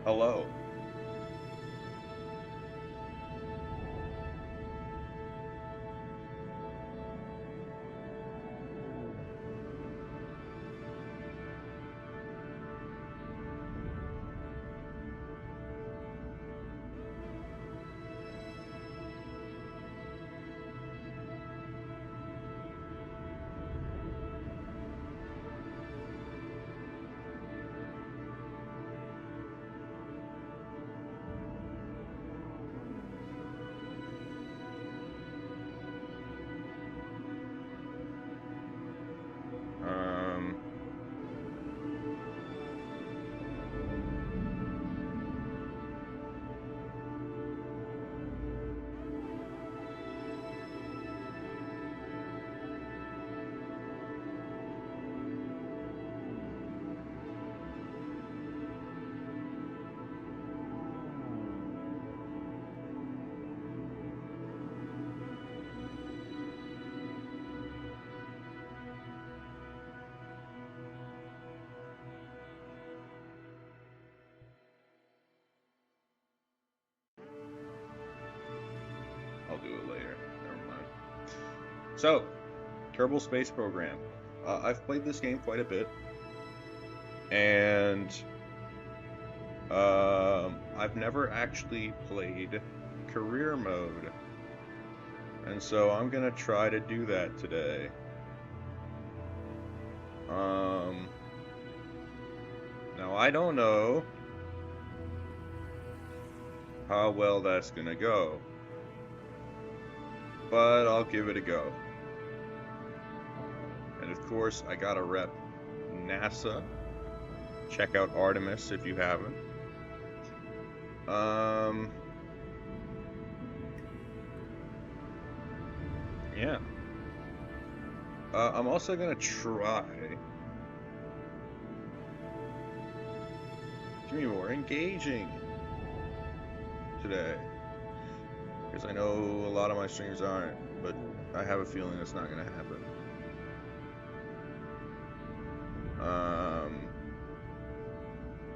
Hello. Um, I'll do it later. Never mind. So, Kerbal Space Program. I've played this game quite a bit, and I've never actually played career mode, and so I'm gonna try to do that today. Um, Now I don't know how well that's gonna go, but I'll give it a go. And of course, I gotta rep NASA. Check out Artemis if you haven't. Yeah. I'm also gonna try to be more engaging today, because I know a lot of my streams aren't, but I have a feeling it's not gonna happen.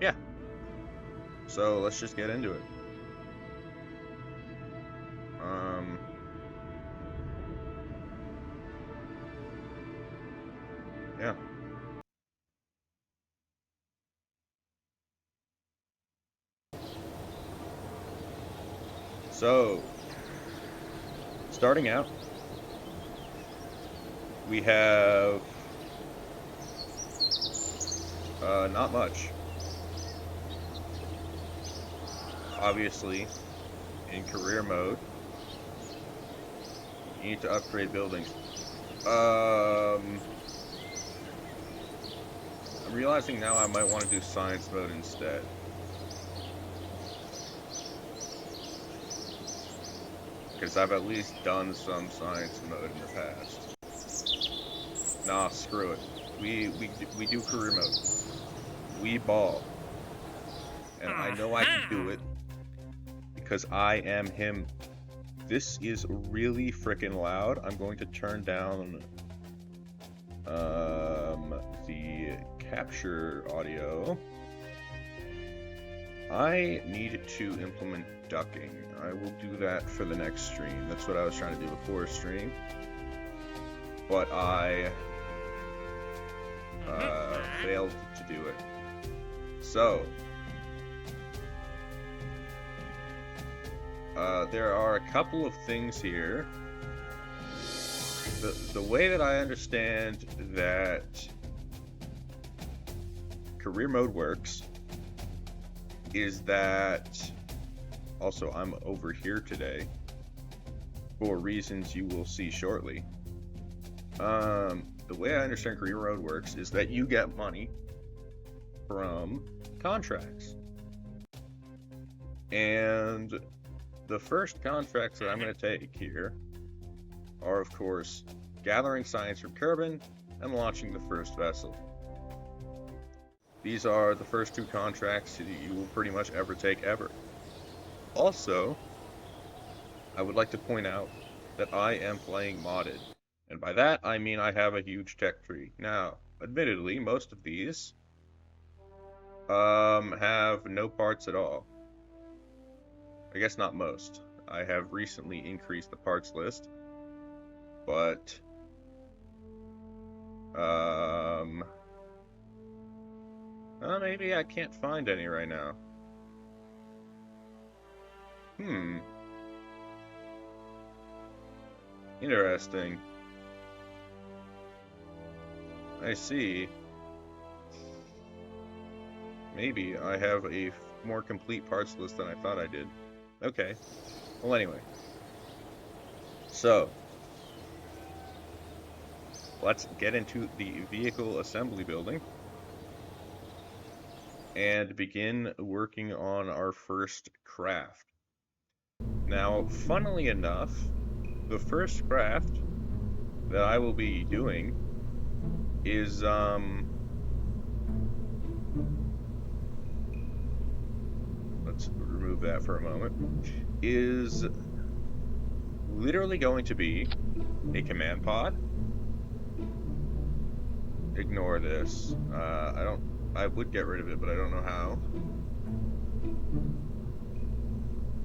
Yeah. So let's just get into it. Yeah. So, starting out, we have not much. Obviously, in career mode, you need to upgrade buildings. I'm realizing now I might want to do science mode instead. Because I've at least done some science mode in the past. Nah, screw it. We do career mode. We ball. And I know I can do it because I am him. This is really freaking loud. I'm going to turn down the capture audio. I need to implement ducking. I will do that for the next stream. That's what I was trying to do before stream. But I failed to do it. So, there are a couple of things here. The way that I understand that career mode works is that, also I'm over here today for reasons you will see shortly. The way I understand career mode works is that you get money from contracts. And the first contracts that I'm going to take here are, of course, gathering science from Kerbal and launching the first vessel. These are the first two contracts that you will pretty much ever take ever. Also, I would like to point out that I am playing modded. And by that, I mean I have a huge tech tree. Now, admittedly, most of these Have no parts at all. I guess not most. I have recently increased the parts list, but um, maybe I can't find any right now. Hmm, interesting. I see. Maybe I have a more complete parts list than I thought I did. Okay. Well, anyway. So, let's get into the vehicle assembly building and begin working on our first craft. Now, funnily enough, the first craft that I will be doing is let's remove that for a moment, is literally going to be a command pod. Ignore this. I would get rid of it, but I don't know how.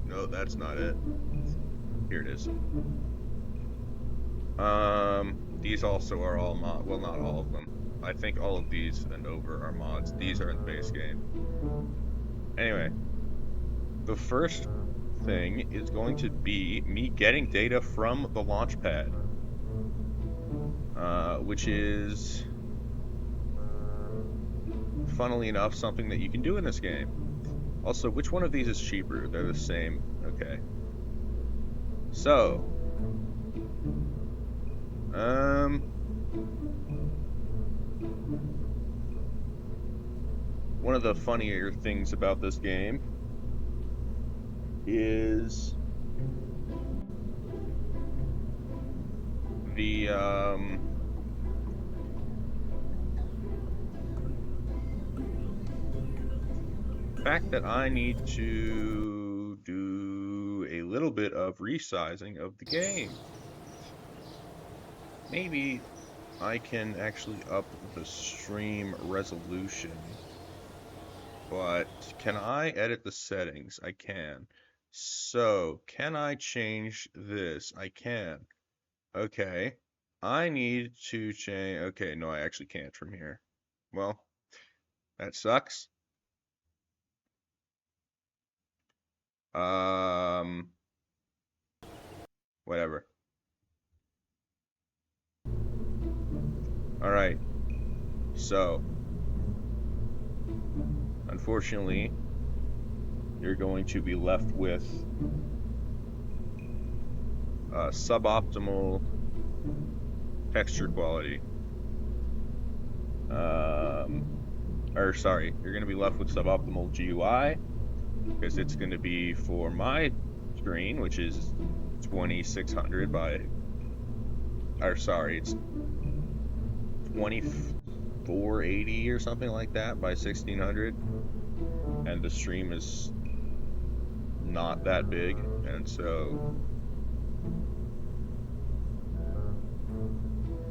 No, that's not it. Here it is. These also are all mod. Well, not all of them. I think all of these and over are mods. These are in the base game. Anyway, the first thing is going to be me getting data from the launch pad, which is, funnily enough, something that you can do in this game. Also, which one of these is cheaper? They're the same. Okay. So, one of the funnier things about this game is the fact that I need to do a little bit of resizing of the game. Maybe I can actually up the stream resolution, but can I edit the settings? I can. So, can I change this? I can. Okay. I need to change. Okay, no, I actually can't from here. Well, that sucks. Um, Whatever. All right. So, unfortunately, you're going to be left with suboptimal texture quality. Or sorry, you're going to be left with suboptimal GUI because it's going to be for my screen, which is 2600 by, or sorry, it's 2480 or something like that by 1600, and the stream is not that big, and so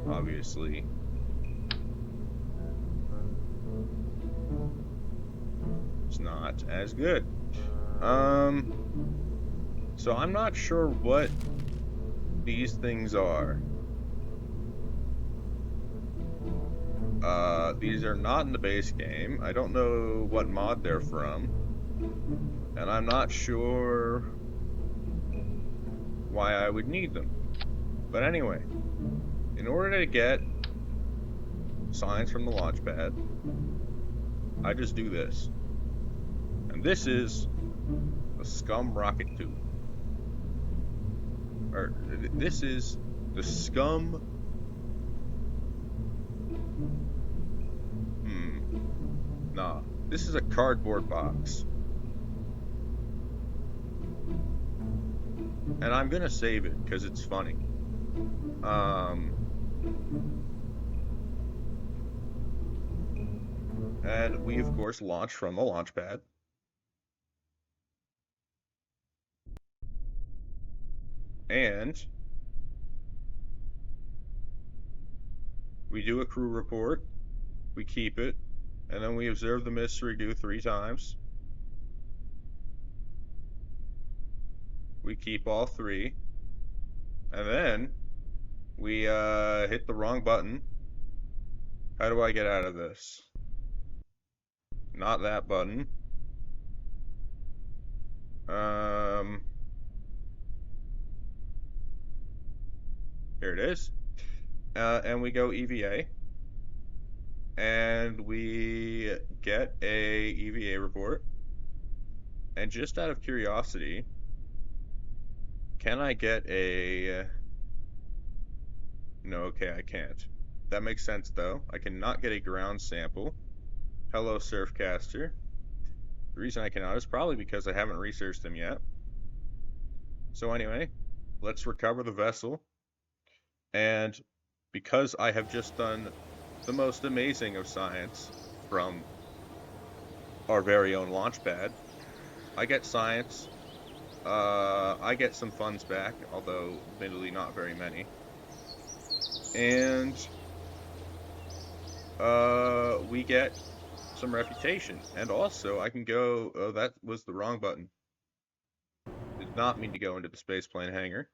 obviously it's not as good. So I'm not sure what these things are. These are not in the base game. I don't know what mod they're from, and I'm not sure why I would need them. But anyway, in order to get signs from the launch pad, I just do this. And this is the scum rocket tube. Or, this is the scum... Nah, this is a cardboard box. And I'm gonna save it, because it's funny. And we, of course, launch from the launch pad. And we do a crew report. We keep it. And then we observe the mystery goo 3 times. We keep all 3. And then we hit the wrong button. How do I get out of this? Not that button. Here it is. And we go EVA. And we get a EVA report. And just out of curiosity, can I get a... No, okay, I can't. That makes sense, though. I cannot get a ground sample. Hello, Surfcaster. The reason I cannot is probably because I haven't researched them yet. So anyway, let's recover the vessel. And because I have just done the most amazing of science from our very own launch pad, I get science. I get some funds back, although admittedly not very many. And we get some reputation. And also, I can go... Oh, that was the wrong button. Did not mean to go into the spaceplane hangar.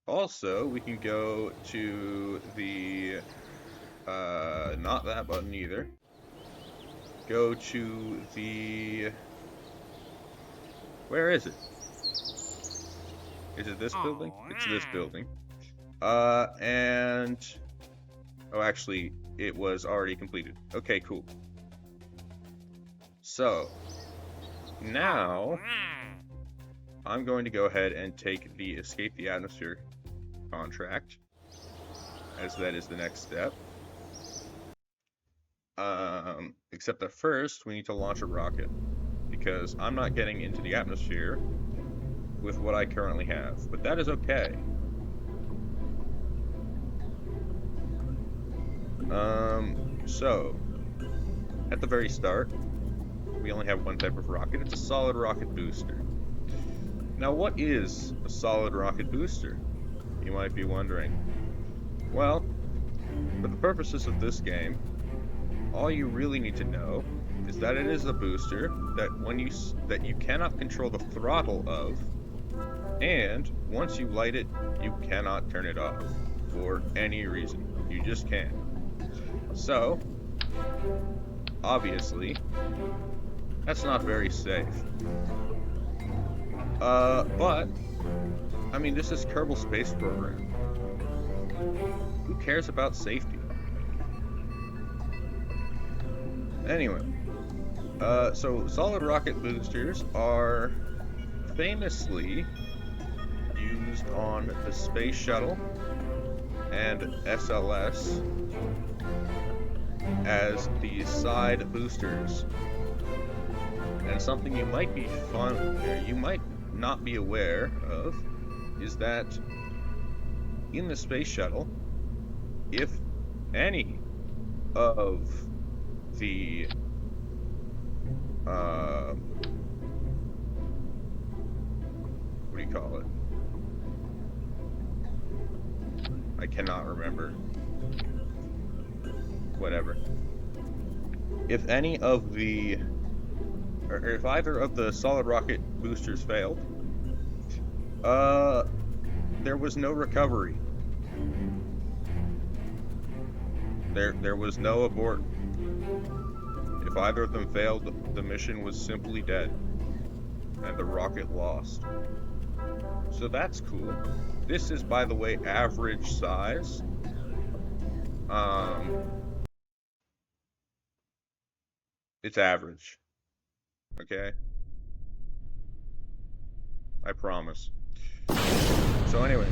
Also, we can go to the... not that button either. Go to the... Where is it? Is it this building? It's this building. And... Oh, actually, it was already completed. Okay, cool. So, now, I'm going to go ahead and take the Escape the Atmosphere contract, as that is the next step. Except that first, we need to launch a rocket, because I'm not getting into the atmosphere with what I currently have, but that is okay. So, at the very start, we only have one type of rocket. It's a solid rocket booster. Now, what is a solid rocket booster? You might be wondering. Well, for the purposes of this game, all you really need to know is that it is a booster that you cannot control the throttle of, and once you light it, you cannot turn it off for any reason. You just can't. So, obviously, that's not very safe. But, I mean, this is Kerbal Space Program. Who cares about safety? Anyway, so solid rocket boosters are famously used on the Space Shuttle and SLS as the side boosters. And something you might not be aware of is that in the Space Shuttle, if any of the what do you call it? I cannot remember. Whatever. If any of the, or if either of the solid rocket boosters failed, there was no recovery. There was no abort. If either of them failed, the mission was simply dead, and the rocket lost. So that's cool. This is, by the way, average size. It's average. Okay? I promise. So anyway,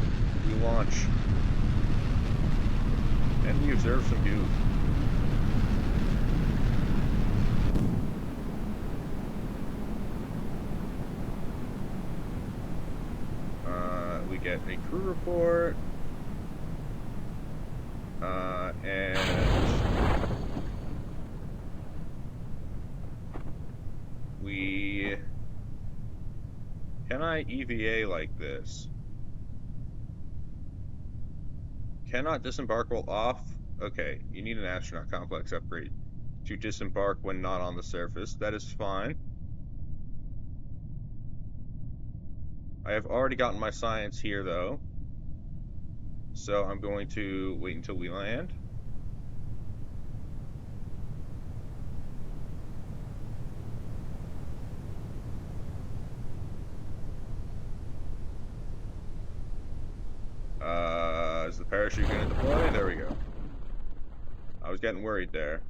we launch. And we observe some goo. We get a crew report. And we... Can I EVA like this? Cannot disembark while off? Okay, you need an astronaut complex upgrade. to disembark when not on the surface. That is fine. I have already gotten my science here, though. So I'm going to wait until we land. Is the parachute going to deploy? There we go. I was getting worried there.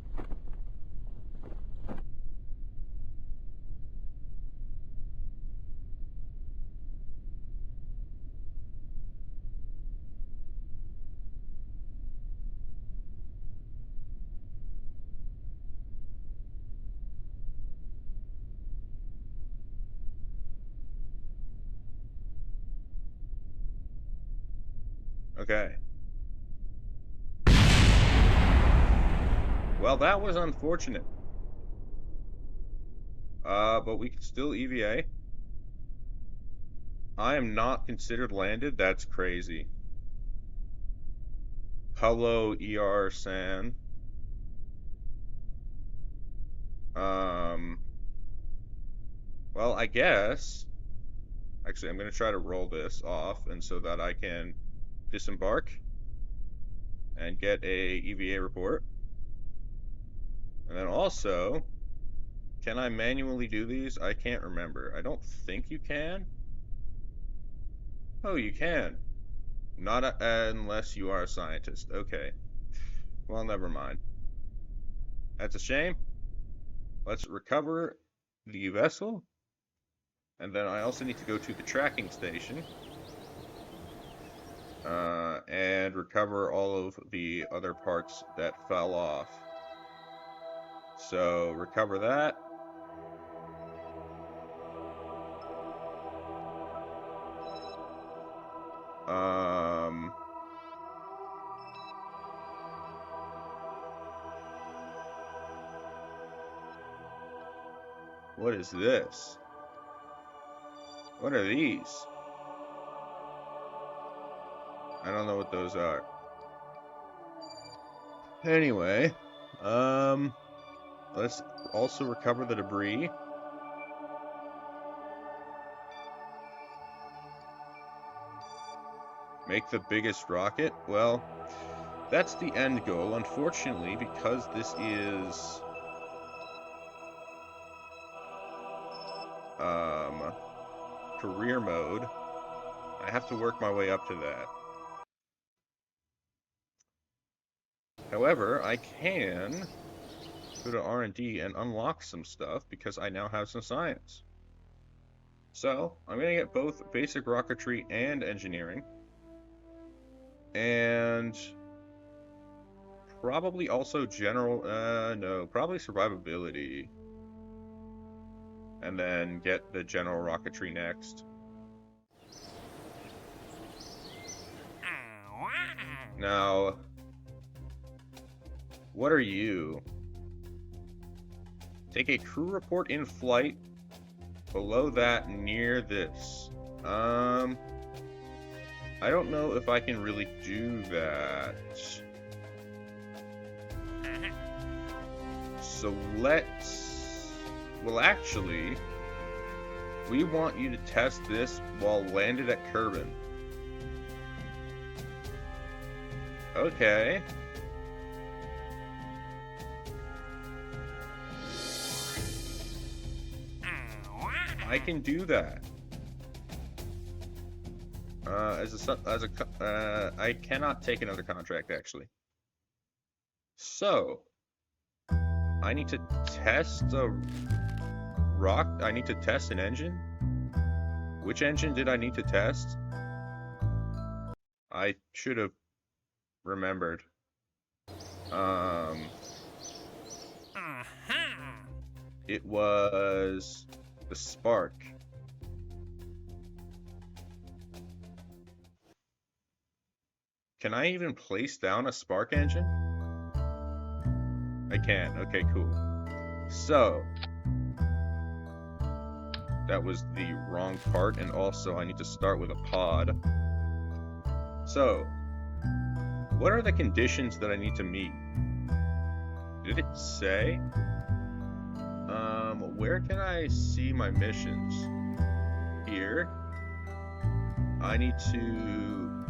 Okay. Well, that was unfortunate. But we can still EVA. I am not considered landed. That's crazy. Hello, ER-san. Well, I guess... Actually, I'm going to try to roll this off, and so that I can disembark and get a EVA report. And then also, can I manually do these? I can't remember. I don't think you can. Oh, you can. Not unless you are a scientist. Okay. Well, never mind. That's a shame. Let's recover the vessel. And then I also need to go to the tracking station. And recover all of the other parts that fell off. So, recover that. What is this? What are these? I don't know what those are. Anyway, let's also recover the debris. Make the biggest rocket? Well, that's the end goal. Unfortunately, because this is... career mode, I have to work my way up to that. However, I can go to R&D and unlock some stuff because I now have some science. So, I'm going to get both basic rocketry and engineering. And probably also general, no, probably survivability. And then get the general rocketry next. Now, what are you? Take a crew report in flight. Below that, near this. I don't know if I can really do that. So let's... Well, actually, we want you to test this while landed at Kerbal. Okay. I can do that. I cannot take another contract, actually. So, I need to test a I need to test an engine? Which engine did I need to test? I should have remembered. It was the Spark. Can I even place down a Spark engine? I can. Okay, cool. So, that was the wrong part, and also I need to start with a pod. So, what are the conditions that I need to meet? Did it say? Where can I see my missions? Here. I need to...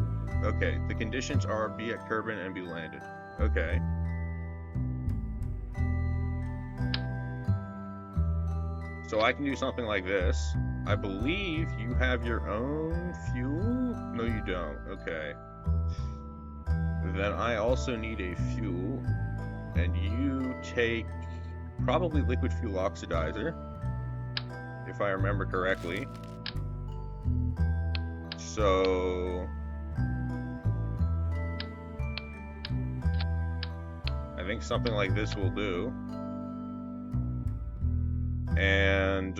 Okay, the conditions are be at Kerbal and be landed. Okay. So I can do something like this. I believe you have your own fuel? No, you don't. Okay. Then I also need a fuel. And you take probably liquid fuel oxidizer, if I remember correctly. So I think something like this will do. And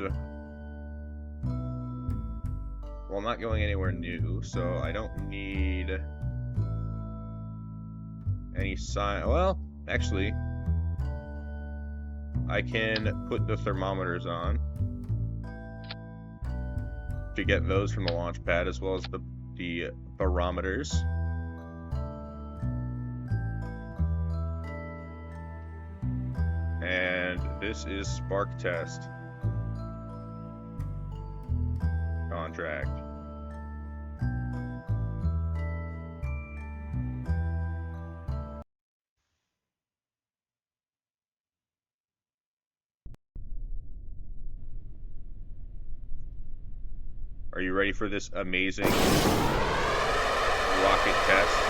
well, I'm not going anywhere new, so I don't need any sign. Well, actually, I can put the thermometers on to get those from the launch pad, as well as the barometers. And this is spark test contract. Are you ready for this amazing rocket test?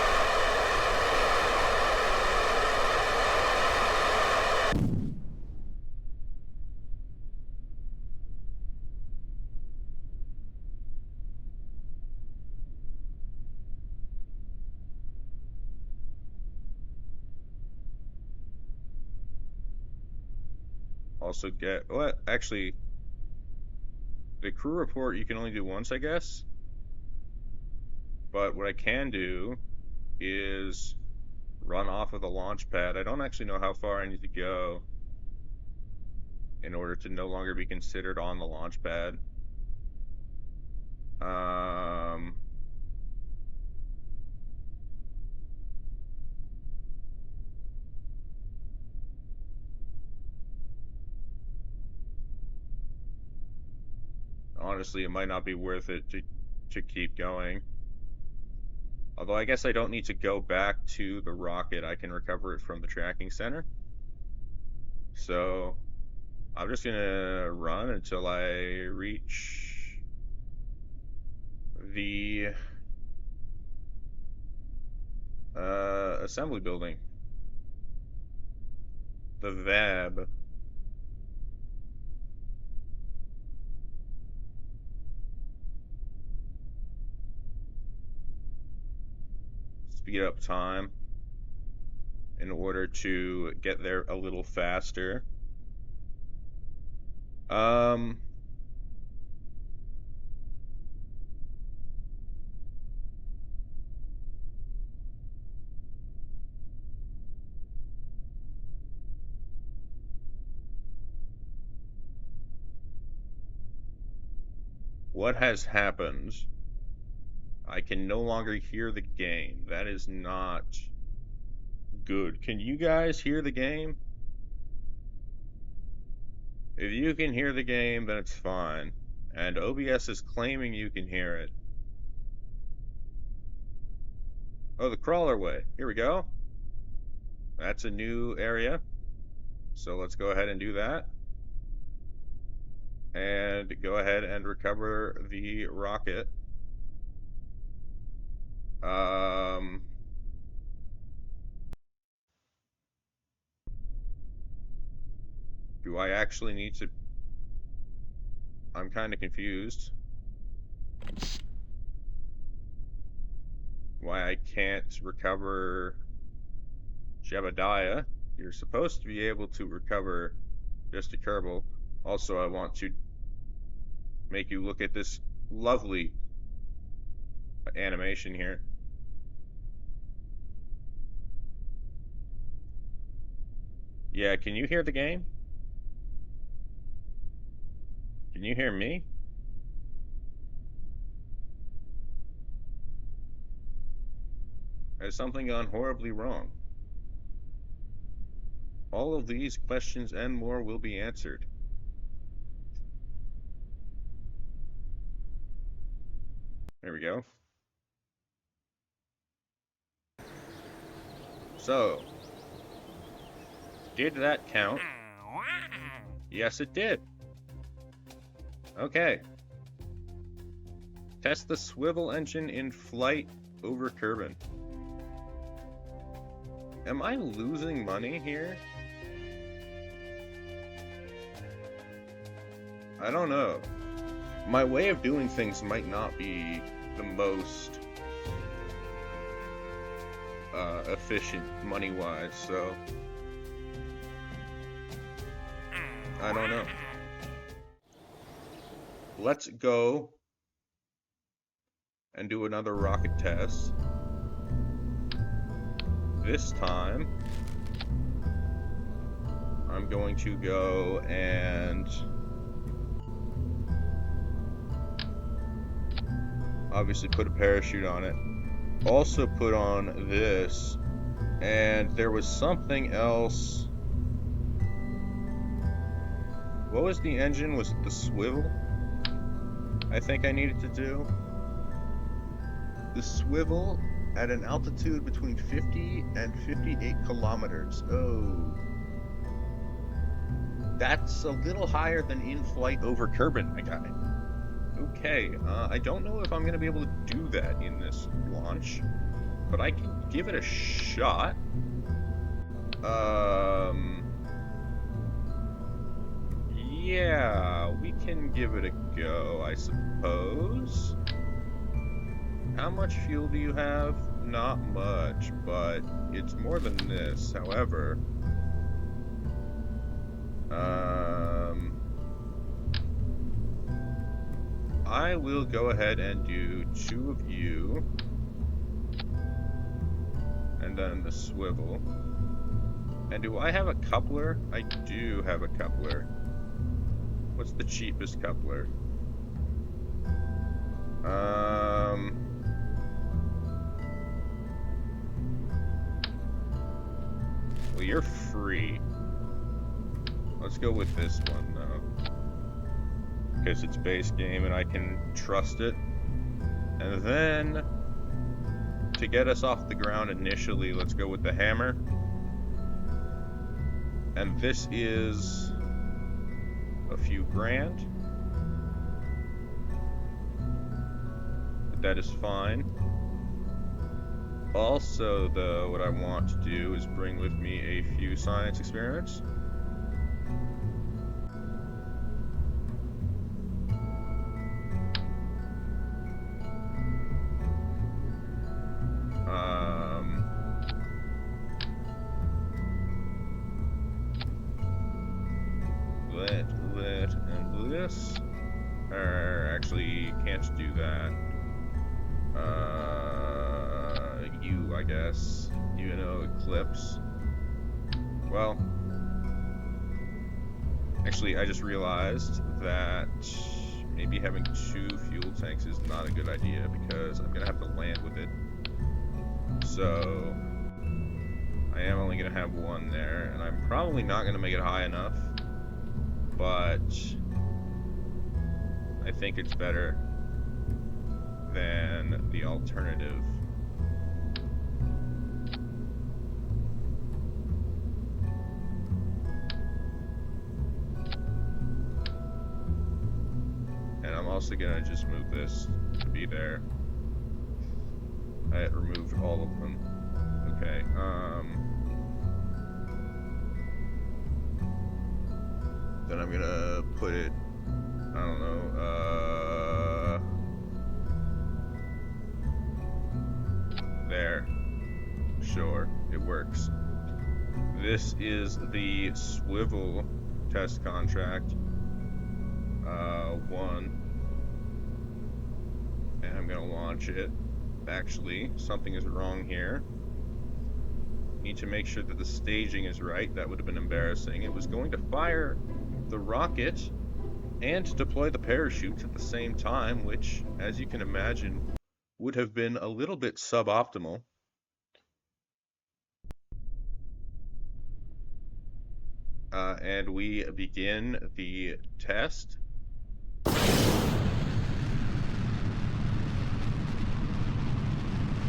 Also get, well, actually, the crew report you can only do once, I guess. But what I can do is run off of the launch pad. I don't actually know how far I need to go in order to no longer be considered on the launch pad. Honestly, it might not be worth it to keep going. Although I guess I don't need to go back to the rocket. I can recover it from the tracking center. So I'm just gonna run until I reach the assembly building. The VAB. Speed up time in order to get there a little faster. What has happened? I can no longer hear the game. That is not good. Can you guys hear the game? If you can hear the game, then it's fine. And OBS is claiming you can hear it. Oh, the crawler way. Here we go. That's a new area. So let's go ahead and do that. And go ahead and recover the rocket. Do I actually need to... I'm kind of confused. Why I can't recover Jebediah. You're supposed to be able to recover just a Kerbal. Also, I want to make you look at this lovely animation here. Yeah, can you hear the game? Can you hear me? Has something gone horribly wrong? All of these questions and more will be answered. There we go. So, did that count? Yes, it did. Okay. Test the swivel engine in flight over Kerbal. Am I losing money here? I don't know. My way of doing things might not be the most efficient money-wise, so I don't know. Let's go and do another rocket test. This time, I'm going to go and obviously put a parachute on it. Also put on this, and there was something else. What was the engine? Was it the swivel? I think I needed to do the swivel at an altitude between 50 and 58 kilometers. Oh, that's a little higher than in flight over Kerbal, my guy. Okay, I don't know if I'm going to be able to do that in this launch, but I can give it a shot. Yeah, we can give it a go, I suppose. How much fuel do you have? Not much, but it's more than this. However, I will go ahead and do 2 of you, and then the swivel. And do I have a coupler? I do have a coupler. What's the cheapest coupler? Well, you're free. Let's go with this one, though. Because it's base game and I can trust it. And then, to get us off the ground initially, let's go with the hammer. And this is a few grand. But that is fine. Also, though, what I want to do is bring with me a few science experiments. And this. Actually, can't do that. You, I guess. You know, Eclipse. Well, actually, I just realized that maybe having 2 fuel tanks is not a good idea because I'm gonna have to land with it. So, I am only gonna have 1 there, and I'm probably not gonna make it high enough, but I think it's better than the alternative. And I'm also gonna just move this to be there. I removed all of them. Okay, then I'm gonna put it, I don't know, there. Sure, it works. This is the swivel test contract, 1. And I'm gonna launch it. Actually, something is wrong here. Need to make sure that the staging is right. That would have been embarrassing. It was going to fire the rocket and deploy the parachute at the same time, which, as you can imagine, would have been a little bit suboptimal. And we begin the test.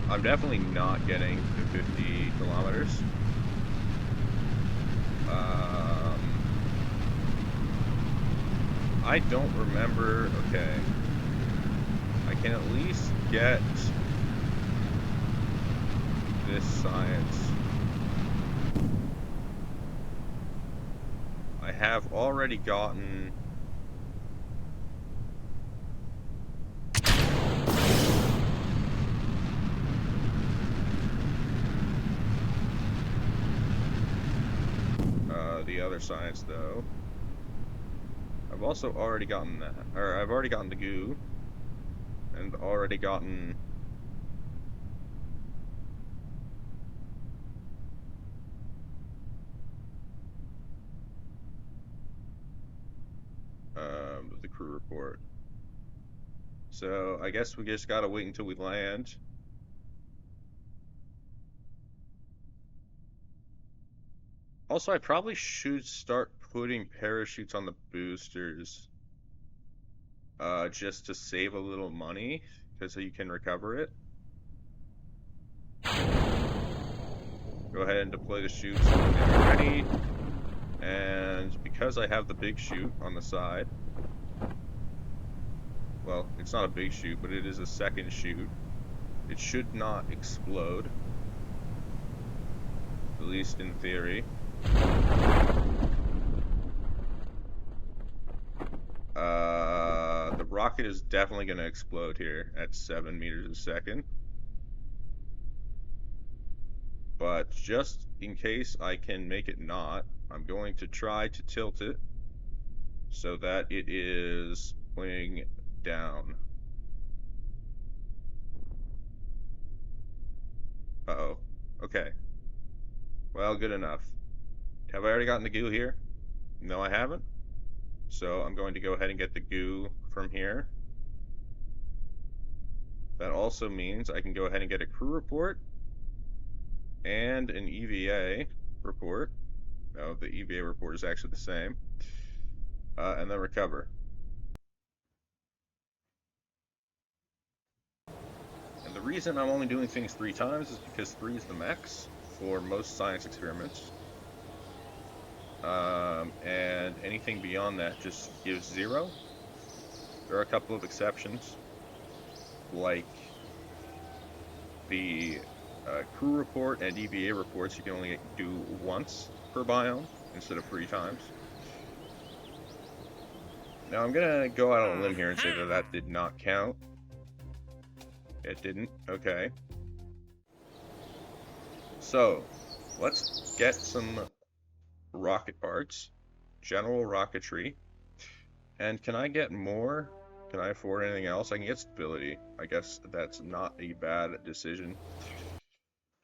I'm definitely not getting to 50 kilometers. I don't remember. Okay. I can at least get this science. I have already gotten the other science though. I've also already gotten that, or I've already gotten the goo, and already gotten the crew report. So I guess we just gotta wait until we land. Also, I probably should start putting parachutes on the boosters, just to save a little money, because you can recover it. Go ahead and deploy the chutes when they're ready. And because I have the big chute on the side, well, it's not a big chute, but it is a second chute. It should not explode, at least in theory. The rocket is definitely going to explode here at 7 meters a second. But just in case I can make it not, I'm going to try to tilt it so that it is pointing down. Uh-oh. Okay. Well, good enough. Have I already gotten the goo here? No, I haven't. So I'm going to go ahead and get the goo from here. That also means I can go ahead and get a crew report and an EVA report. No, the EVA report is actually the same. And then recover. And the reason I'm only doing things 3 times is because 3 is the max for most science experiments. And anything beyond that just gives 0. There are a couple of exceptions, like the crew report and EVA reports you can only do once per biome instead of 3 times. Now I'm gonna go out on a limb here and say that that did not count. It didn't. Okay. So let's get some rocket parts, general rocketry. And can I get more? Can I afford anything else? I can get stability. I guess that's not a bad decision.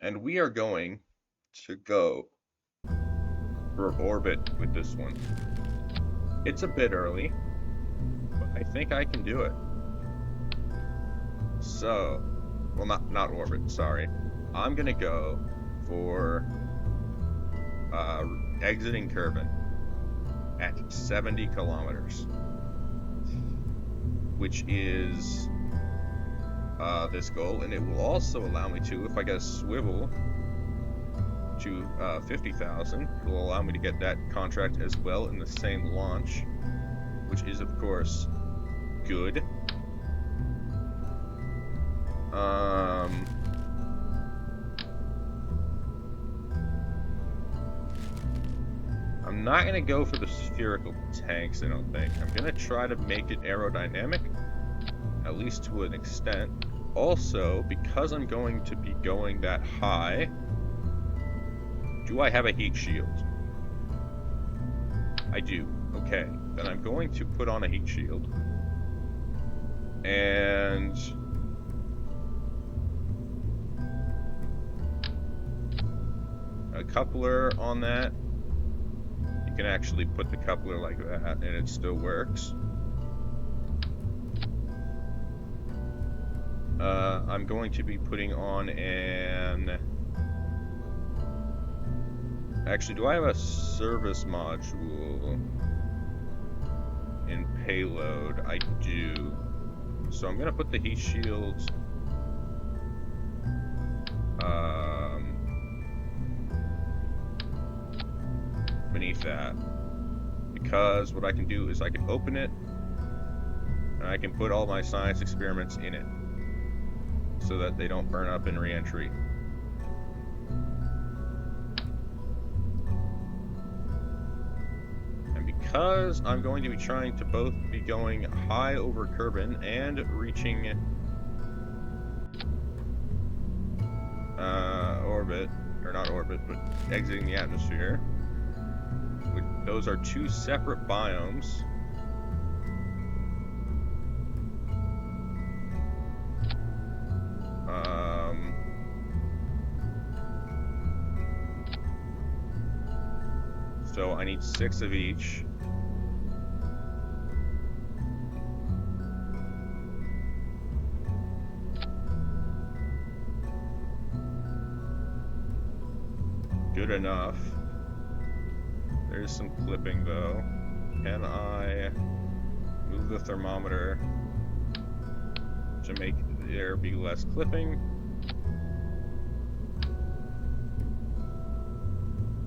And we are going to go for orbit with this one. It's a bit early, but I think I can do it. So, well, not orbit, sorry. I'm gonna go for exiting Kerbal at 70 kilometers, which is this goal, and it will also allow me to, if I get a swivel to 50,000, it will allow me to get that contract as well in the same launch, which is of course good. I'm not going to go for the spherical tanks, I don't think. I'm going to try to make it aerodynamic, at least to an extent. Also, because I'm going to be going that high, do I have a heat shield? I do. Okay, then I'm going to put on a heat shield. And a coupler on that. You can actually put the coupler like that and it still works. I'm going to be putting on a Actually, do I have a service module in payload? I do. So I'm gonna put the heat shields beneath that, because what I can do is I can open it and I can put all my science experiments in it so that they don't burn up in re-entry. And because I'm going to be trying to both be going high over Kerbal and reaching orbit, or not orbit, but exiting the atmosphere, those are two separate biomes. So I need 6 of each. Good enough. There's some clipping though. Can I move the thermometer to make there be less clipping?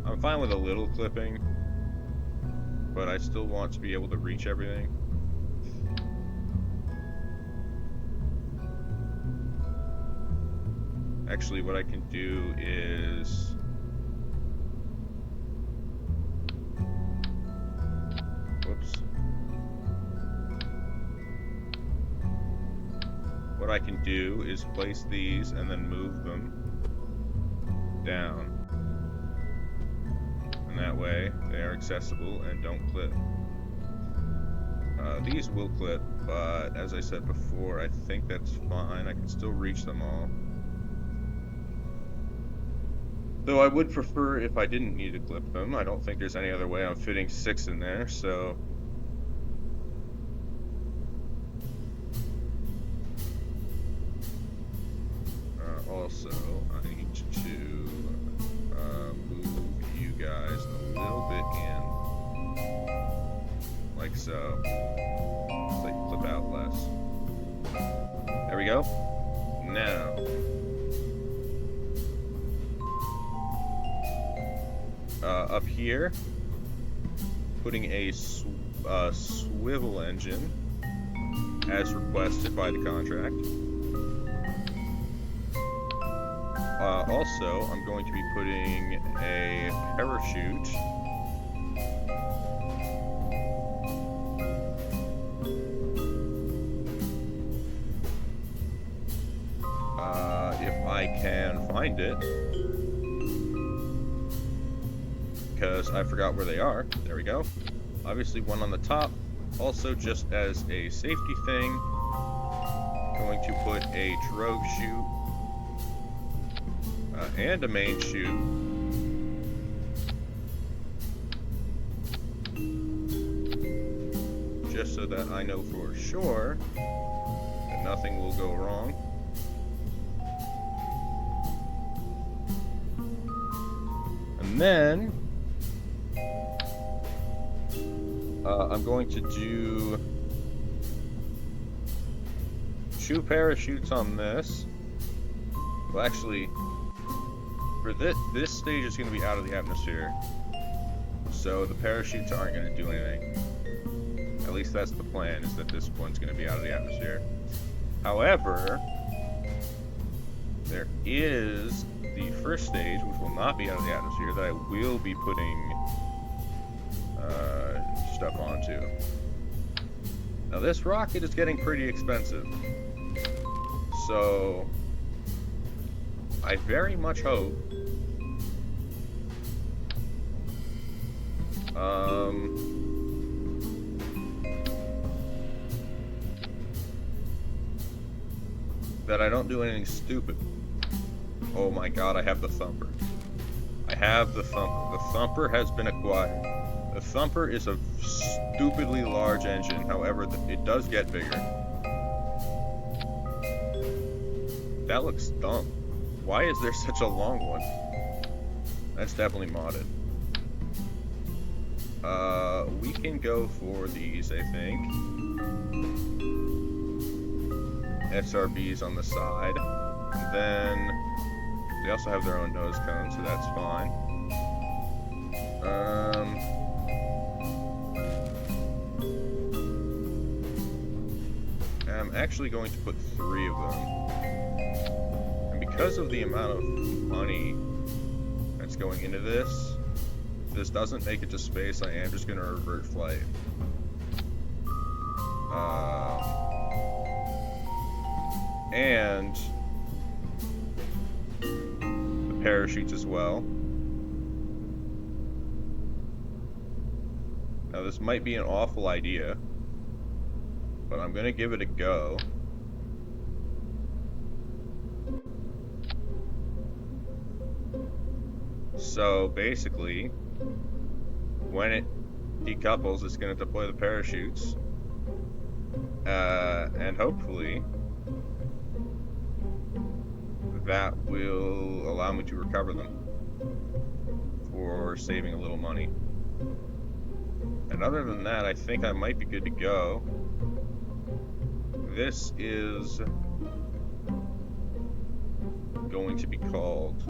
I'm fine with a little clipping, but I still want to be able to reach everything. Actually, what I can do is what I can do is place these and then move them down. And that way they are accessible and don't clip. These will clip, but as I said before, I think that's fine. I can still reach them all. Though I would prefer if I didn't need to clip them. I don't think there's any other way I'm fitting 6 in there, so... also, I need to move you guys a little bit in, like so, so you clip out less. There we go. Now, up here, putting a swivel engine, as requested by the contract. Also, I'm going to be putting a parachute if I can find it, because I forgot where they are. There we go. Obviously one on the top. Also, just as a safety thing, going to put a drogue chute and a main chute. Just so that I know for sure that nothing will go wrong. And then I'm going to do 2 parachutes on this. Well, actually, for this stage is going to be out of the atmosphere, so the parachutes aren't going to do anything. At least that's the plan, is that this one's going to be out of the atmosphere. However, there is the first stage, which will not be out of the atmosphere, that I will be putting stuff onto. Now this rocket is getting pretty expensive, so I very much hope that I don't do anything stupid. Oh my god, I have the Thumper. I have the Thumper. The Thumper has been acquired. The Thumper is a stupidly large engine, however, it does get bigger. That looks dumb. Why is there such a long one? That's definitely modded. We can go for these, I think. SRBs on the side. And then they also have their own nose cone, so that's fine. I'm actually going to put 3 of them. And because of the amount of money that's going into this, if this doesn't make it to space, I am just going to revert flight. And the parachutes as well. Now this might be an awful idea, but I'm gonna give it a go. So basically, when it decouples, it's gonna deploy the parachutes, and hopefully that will allow me to recover them for saving a little money. And other than that, I think I might be good to go. This is going to be called...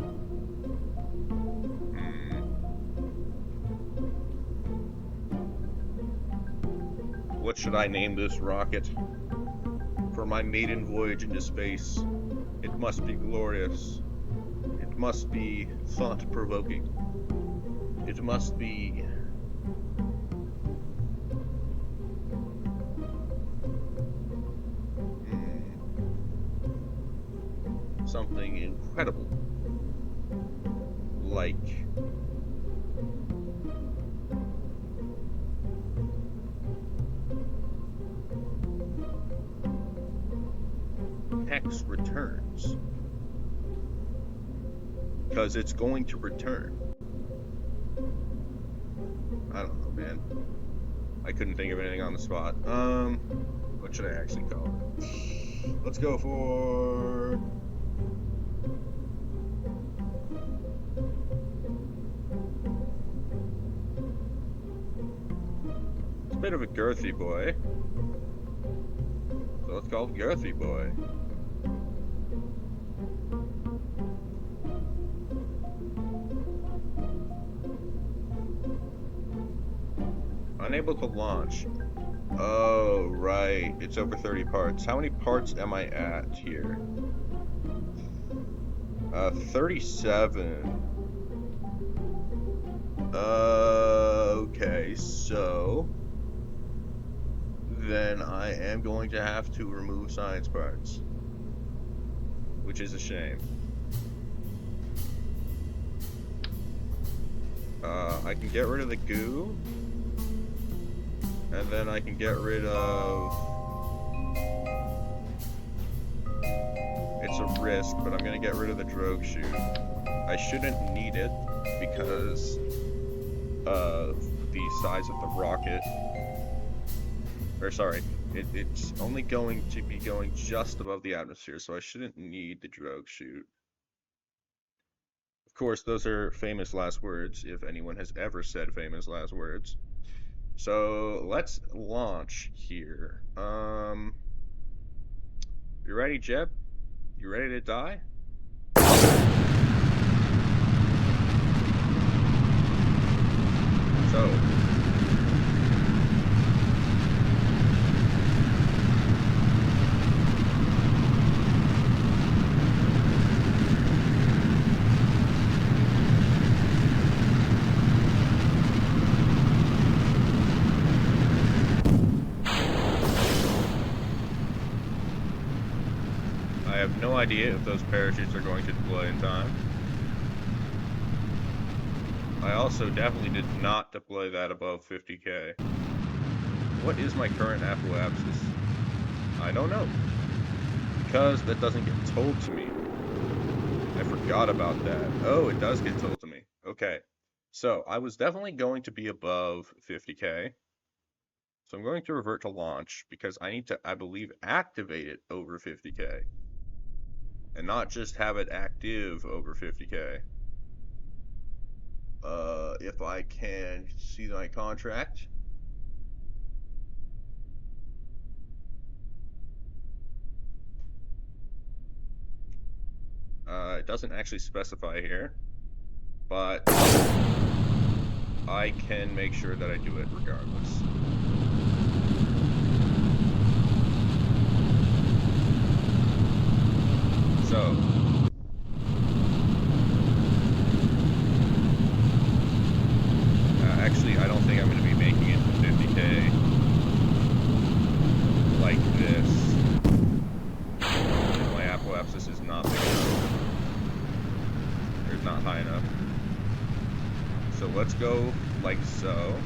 What should I name this rocket? For my maiden voyage into space, it must be glorious. It must be thought-provoking. It must be... something incredible. Like... Hex returns. Because it's going to return. I don't know, man. I couldn't think of anything on the spot. What should I actually call it? Let's go for... It's a bit of a girthy boy. So let's call it Girthy Boy. Unable to launch. Oh, right. It's over 30 parts. How many parts am I at here? 37. Okay, so... then I am going to have to remove science parts. Which is a shame. I can get rid of the goo. And then I can get rid of... It's a risk, but I'm going to get rid of the drogue chute. I shouldn't need it because of the size of the rocket. Or sorry, it's only going to be going just above the atmosphere, so I shouldn't need the drogue chute. Of course, those are famous last words, if anyone has ever said famous last words. So let's launch here. You ready, Jeb? You ready to die? So I have no idea if those parachutes are going to deploy in time. I also definitely did not deploy that above 50k. What is my current apoapsis? I don't know. Because that doesn't get told to me. I forgot about that. Oh, it does get told to me. Okay. So, I was definitely going to be above 50k. So I'm going to revert to launch because I need to, I believe, activate it over 50k. And not just have it active over 50k. if I can see my contract. It doesn't actually specify here, but I can make sure that I do it regardless. So, actually, I don't think I'm going to be making it to 50K like this. My apoapsis is not big enough. It's not high enough. So let's go like so.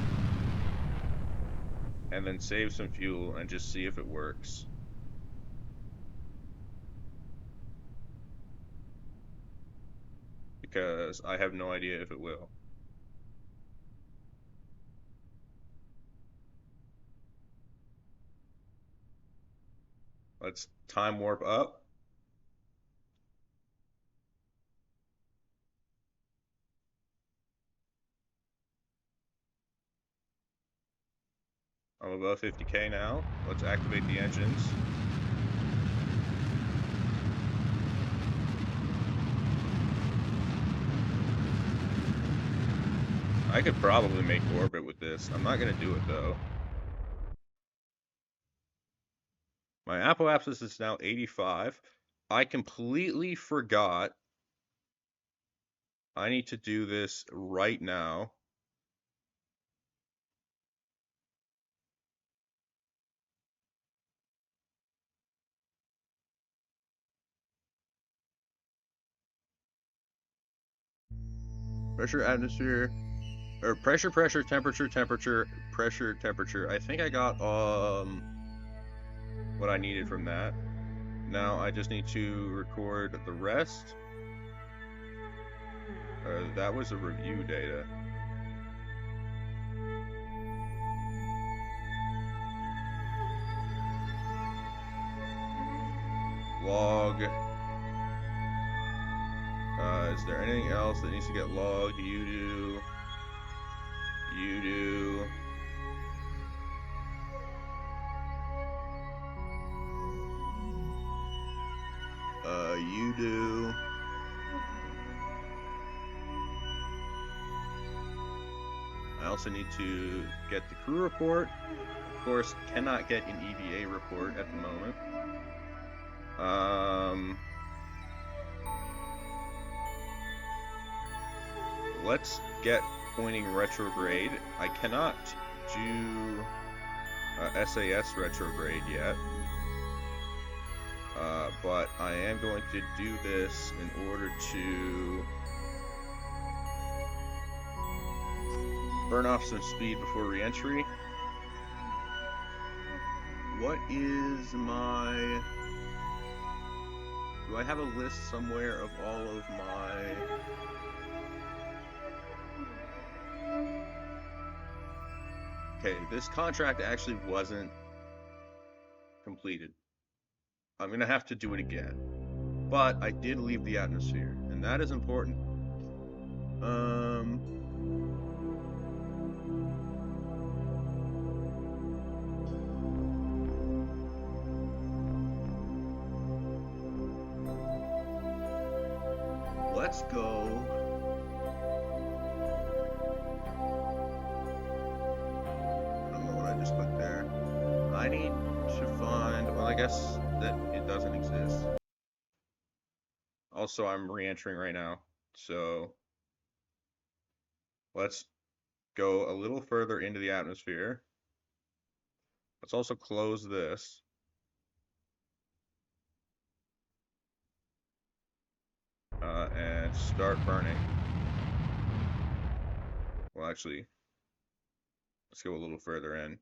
And then save some fuel and just see if it works. Because I have no idea if it will. Let's time warp up. I'm above 50K now. Let's activate the engines. I could probably make orbit with this. I'm not going to do it though. My apoapsis is now 85. I completely forgot I need to do this right now. Pressure, atmosphere, or pressure, temperature, pressure, temperature. I think I got what I needed from that. Now I just need to record the rest. That was a review data. Log. Is there anything else that needs to get logged? You do. You do. You do. I also need to get the crew report. Of course, cannot get an EVA report at the moment. Let's get pointing retrograde. I cannot do SAS retrograde yet. But I am going to do this in order to burn off some speed before re-entry. What is my... Do I have a list somewhere of all of my... Okay, this contract actually wasn't completed. I'm gonna have to do it again. But I did leave the atmosphere, and that is important. Let's go. I don't know what I just put there. I need to find, well, I guess that it doesn't exist. Also, I'm re-entering right now, so let's go a little further into the atmosphere. Let's also close this. And start burning. Well, actually, let's go a little further in.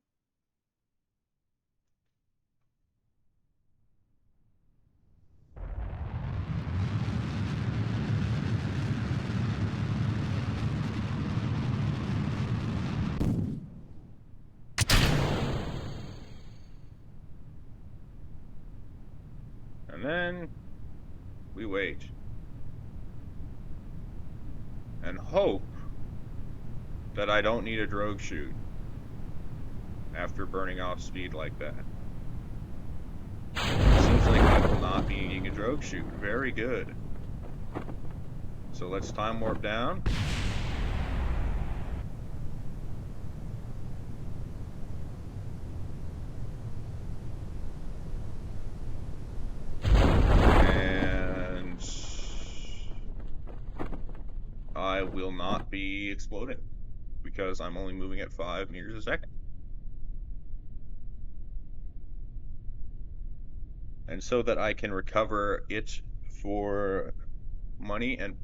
And then we wait and hope that I don't need a drogue chute after burning off speed like that. Seems like I will not be needing a drogue chute. Very good. So let's time warp down. And I will not be exploding because I'm only moving at 5 meters a second. And so that I can recover it for money and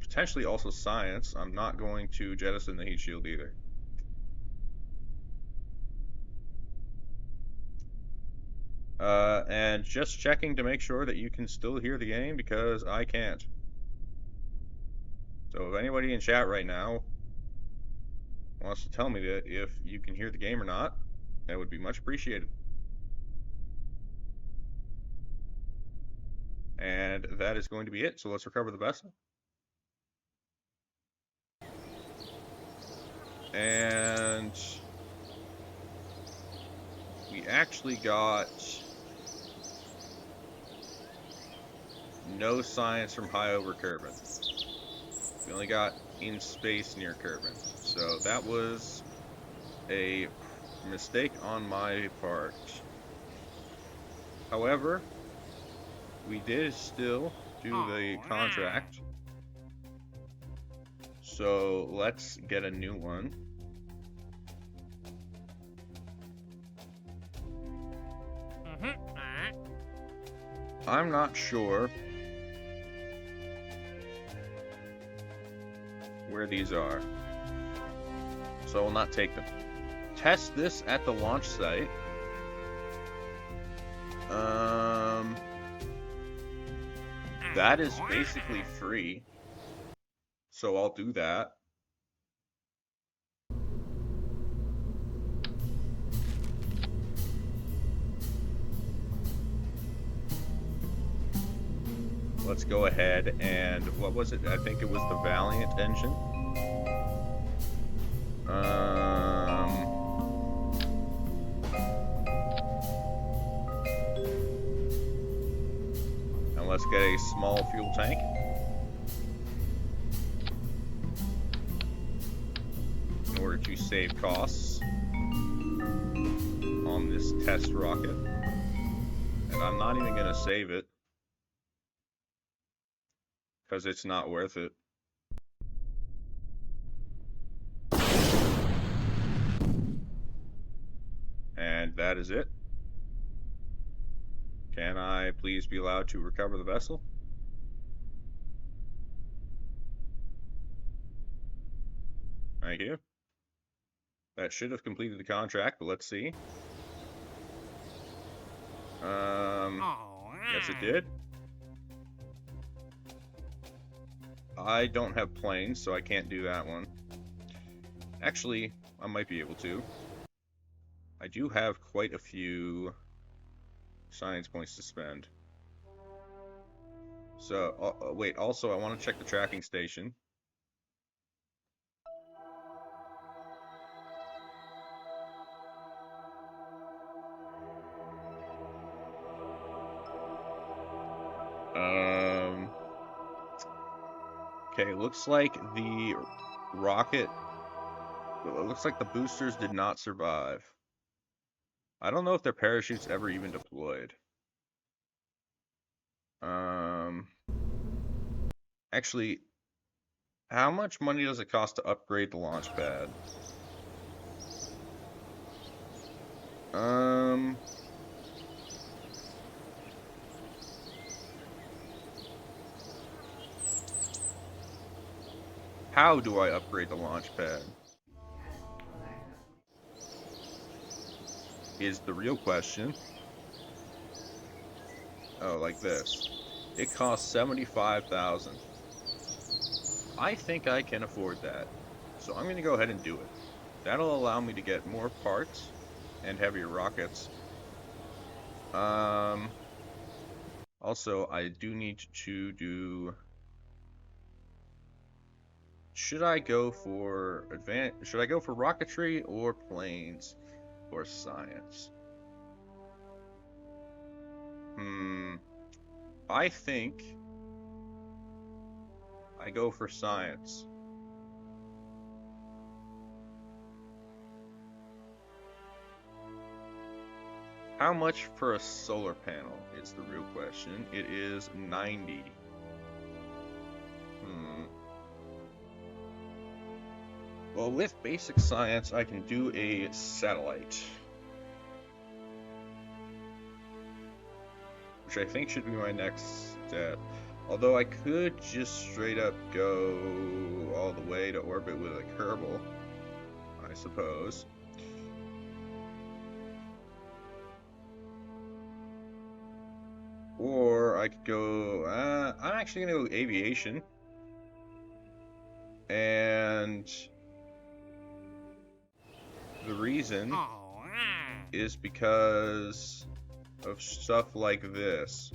potentially also science, I'm not going to jettison the heat shield either. And just checking to make sure that you can still hear the game because I can't. So if anybody in chat right now wants to tell me that if you can hear the game or not, that would be much appreciated. And that is going to be it. So let's recover the vessel. And we actually got no science from high over Kerbal. We only got in space near Kerbal. So that was a mistake on my part. However, we did still do the contract. So let's get a new one. I'm not sure where these are, so I will not take them. Test this at the launch site. That is basically free, so I'll do that. Let's go ahead and, what was it? I think it was the Valiant engine. And let's get a small fuel tank. In order to save costs on this test rocket. And I'm not even going to save it, because it's not worth it. And that is it. Can I please be allowed to recover the vessel? Thank you. That should have completed the contract, but let's see. Yes, it did. I don't have planes, so I can't do that one. Actually, I might be able to. I do have quite a few science points to spend. So, wait, also I want to check the tracking station. Okay, looks like the rocket, it looks like the boosters did not survive. I don't know if their parachutes ever even deployed. Actually, how much money does it cost to upgrade the launch pad? How do I upgrade the launch pad? Is the real question. Oh, like this. It costs $75,000. I think I can afford that. So I'm going to go ahead and do it. That'll allow me to get more parts and heavier rockets. Also, I do need to do should I go for rocketry or planes or science? I think I go for science. How much for a solar panel is the real question. It is 90. Well, with basic science, I can do a satellite, which I think should be my next step. Although I could just straight up go all the way to orbit with a Kerbal, I suppose. Or I could go, I'm actually going to go aviation. And the reason is because of stuff like this.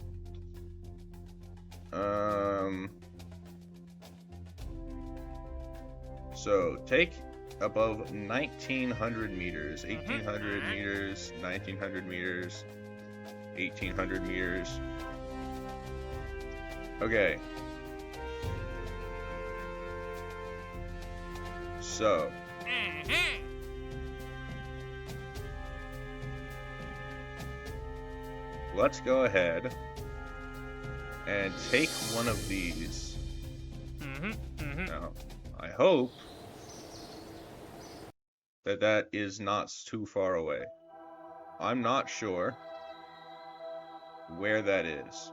So take above 1900 meters, 1800 meters, 1900 meters, 1800 meters. Okay. So. Let's go ahead and take one of these. Now, I hope that is not too far away. I'm not sure where that is.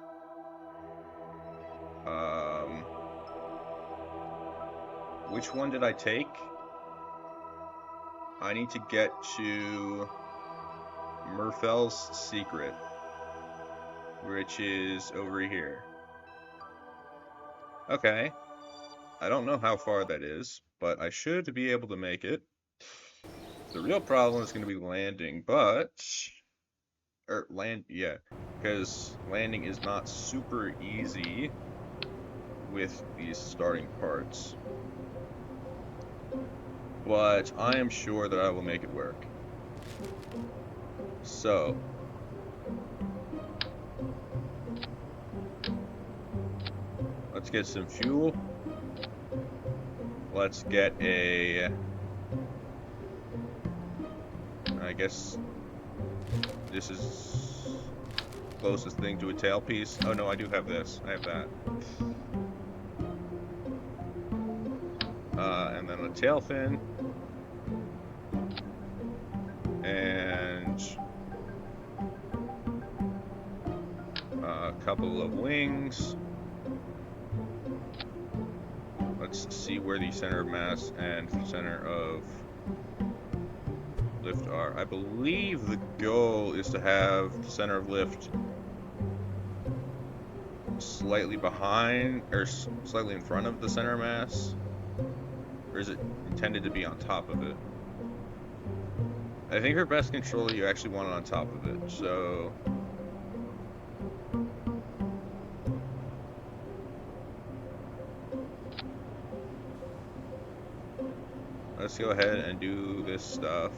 Which one did I take? I need to get to Murphel's Secret, which is over here. Okay. I don't know how far that is, but I should be able to make it. The real problem is going to be landing, because landing is not super easy with these starting parts. But I am sure that I will make it work. So, let's get some fuel. Let's get a... I guess this is closest thing to a tailpiece. Oh no, I do have this. I have that. And then a tail fin. And a couple of wings. Let's see where the center of mass and center of lift are. I believe the goal is to have the center of lift slightly behind, or slightly in front of the center of mass. Or is it intended to be on top of it? I think for best control, you actually want it on top of it, so... let's go ahead and do this stuff.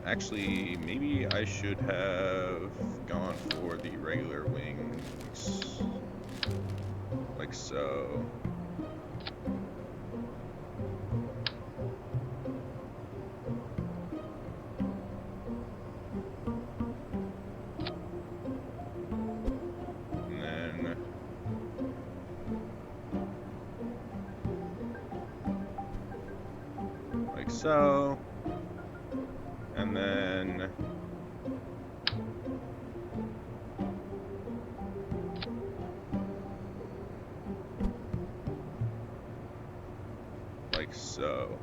Actually, maybe I should have gone for the regular wings, like so. And then like so. And then like so.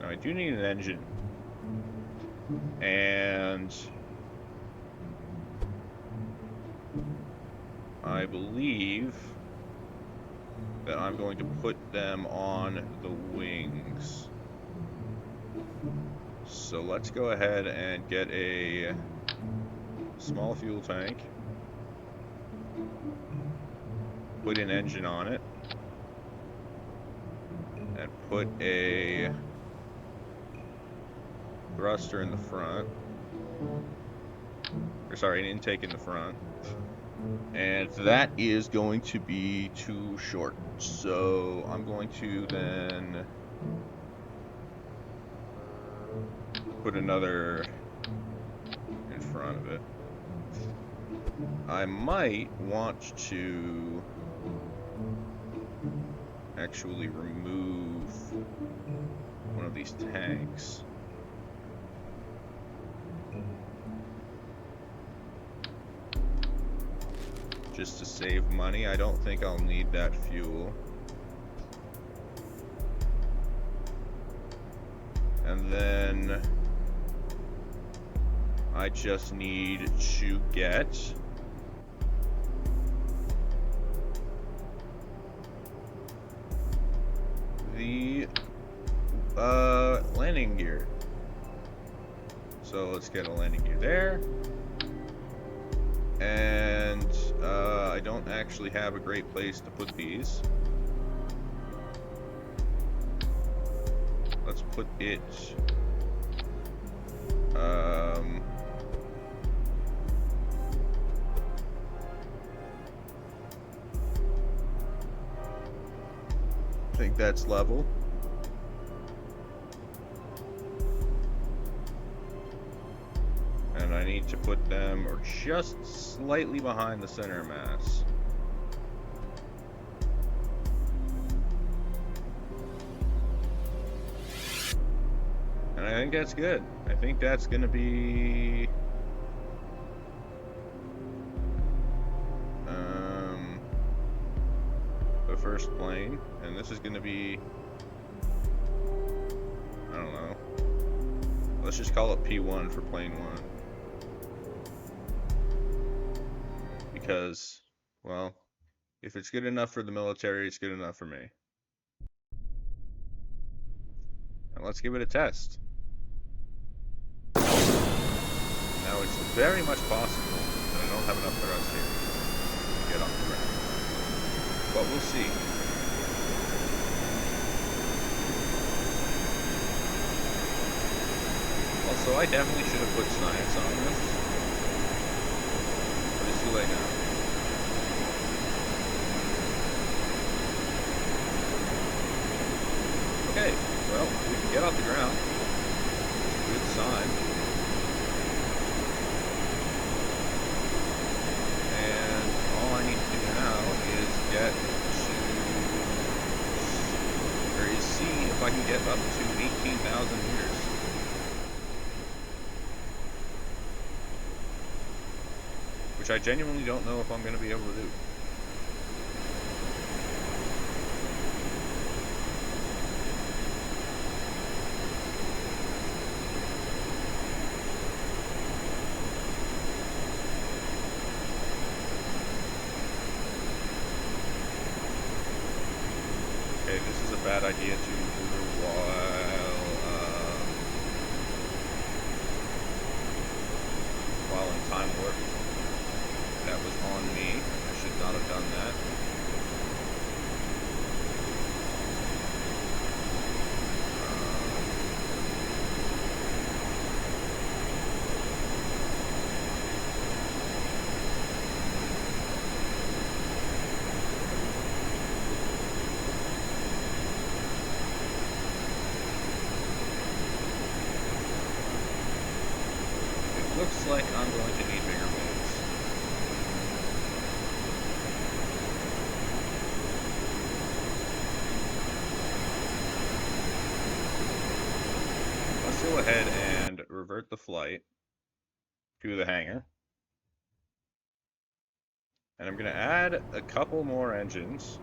Now I do need an engine. And I believe that I'm going to put them on the wings. So let's go ahead and get a small fuel tank, put an engine on it, and put a thruster in the front. Or sorry, an intake in the front. And that is going to be too short. So I'm going to then put another in front of it. I might want to actually remove one of these tanks. Just to save money. I don't think I'll need that fuel. And then I just need to get the landing gear. So let's get a landing gear there. And I don't actually have a great place to put these. Let's put it I think that's level. And I need to put them just slightly behind the center mass. And I think that's good. I think that's going to be the first plane. And this is going to be, I don't know. Let's just call it P1 for plane 1. Because, well, if it's good enough for the military, it's good enough for me. And let's give it a test. Now, it's very much possible that I don't have enough thrust here to get off the ground. But we'll see. Also, I definitely should have put science on this. But it's too late now. Okay, well, we can get off the ground. Good sign. And all I need to do now is get to, or is see if I can get up to 18,000 meters. Which I genuinely don't know if I'm going to be able to do. Okay, this is a bad idea to maneuver while in time warp. That was on me. I should not have done that. Looks like I'm going to need bigger wings. Let's go ahead and revert the flight to the hangar. And I'm going to add a couple more engines.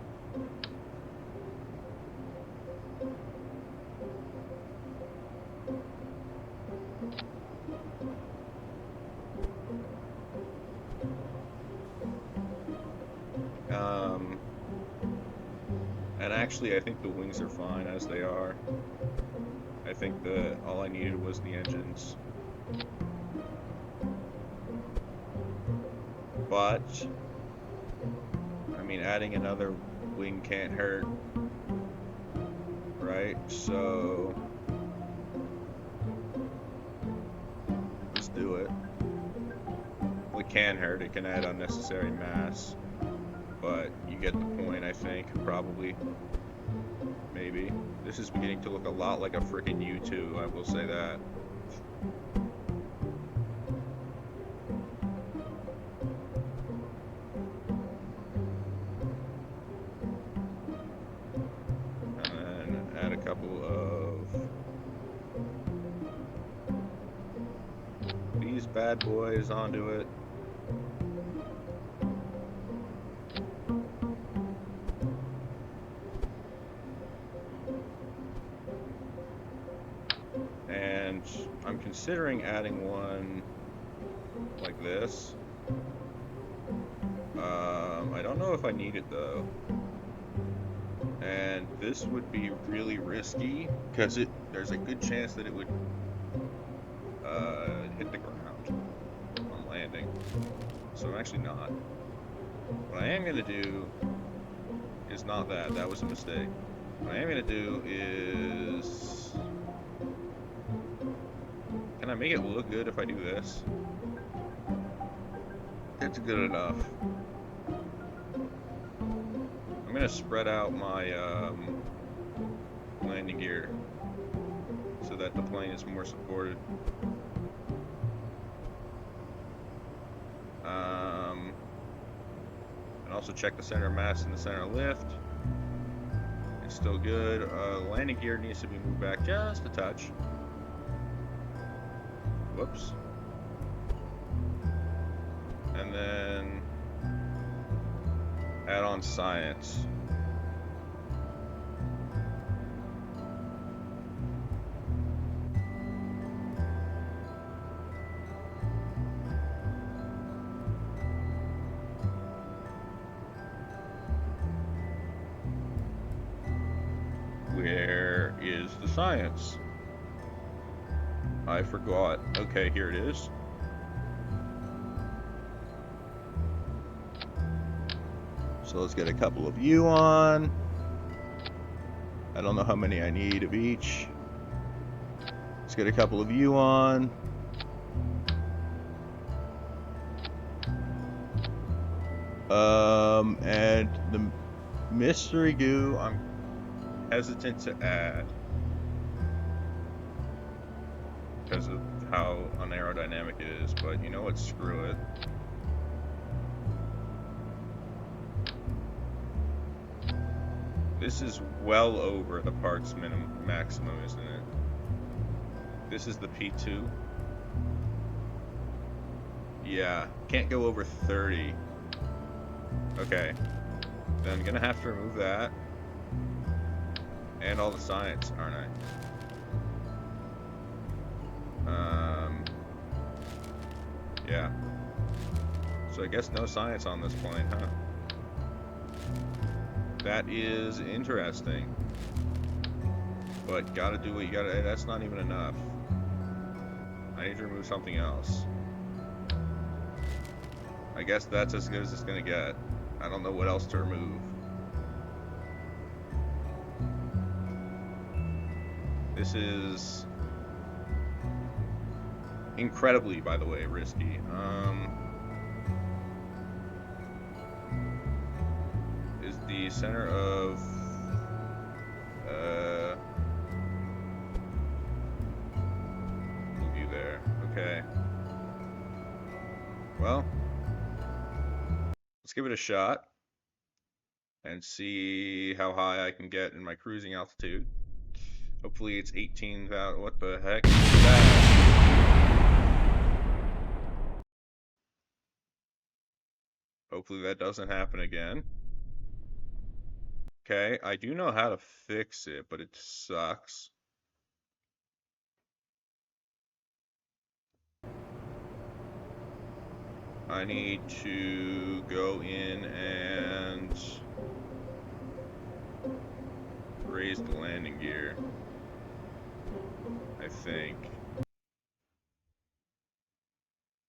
actually, I think the wings are fine as they are. I think all I needed was the engines. But, I mean, adding another wing can't hurt, right? So, let's do it. Well, it can hurt. It can add unnecessary mass. But you get the point, I think. Probably. Maybe. This is beginning to look a lot like a freaking U2, I will say that. And then add a couple of these bad boys onto it. And I'm considering adding one like this. I don't know if I need it though. And this would be really risky because there's a good chance that it would hit the ground on landing. So I'm actually not. What I am going to do is not that. That was a mistake. What I am going to do is... Can I make it look good if I do this? It's good enough. I'm going to spread out my landing gear so that the plane is more supported. And also check the center of mass and the center of lift. It's still good. Landing gear needs to be moved back just a touch. Whoops. And then add on science. Where is the science? I forgot. Okay, here it is. So let's get a couple of you on. I don't know how many I need of each. Let's get a couple of you on. And the mystery goo, I'm hesitant to add because of how unaerodynamic it is, but you know what, screw it. This is well over the parts maximum, isn't it? This is the P2. Yeah, can't go over 30. Okay, then I'm gonna have to remove that. And all the science, aren't I? Yeah. So I guess no science on this plane, huh? That is interesting. But gotta do what you gotta, that's not even enough. I need to remove something else. I guess that's as good as it's gonna get. I don't know what else to remove. This is incredibly, by the way, risky. Is the center of move you there. Okay. Well, let's give it a shot and see how high I can get in my cruising altitude. Hopefully it's 18,000. What the heck is that? Hopefully that doesn't happen again. Okay, I do know how to fix it, but it sucks. I need to go in and raise the landing gear. I think.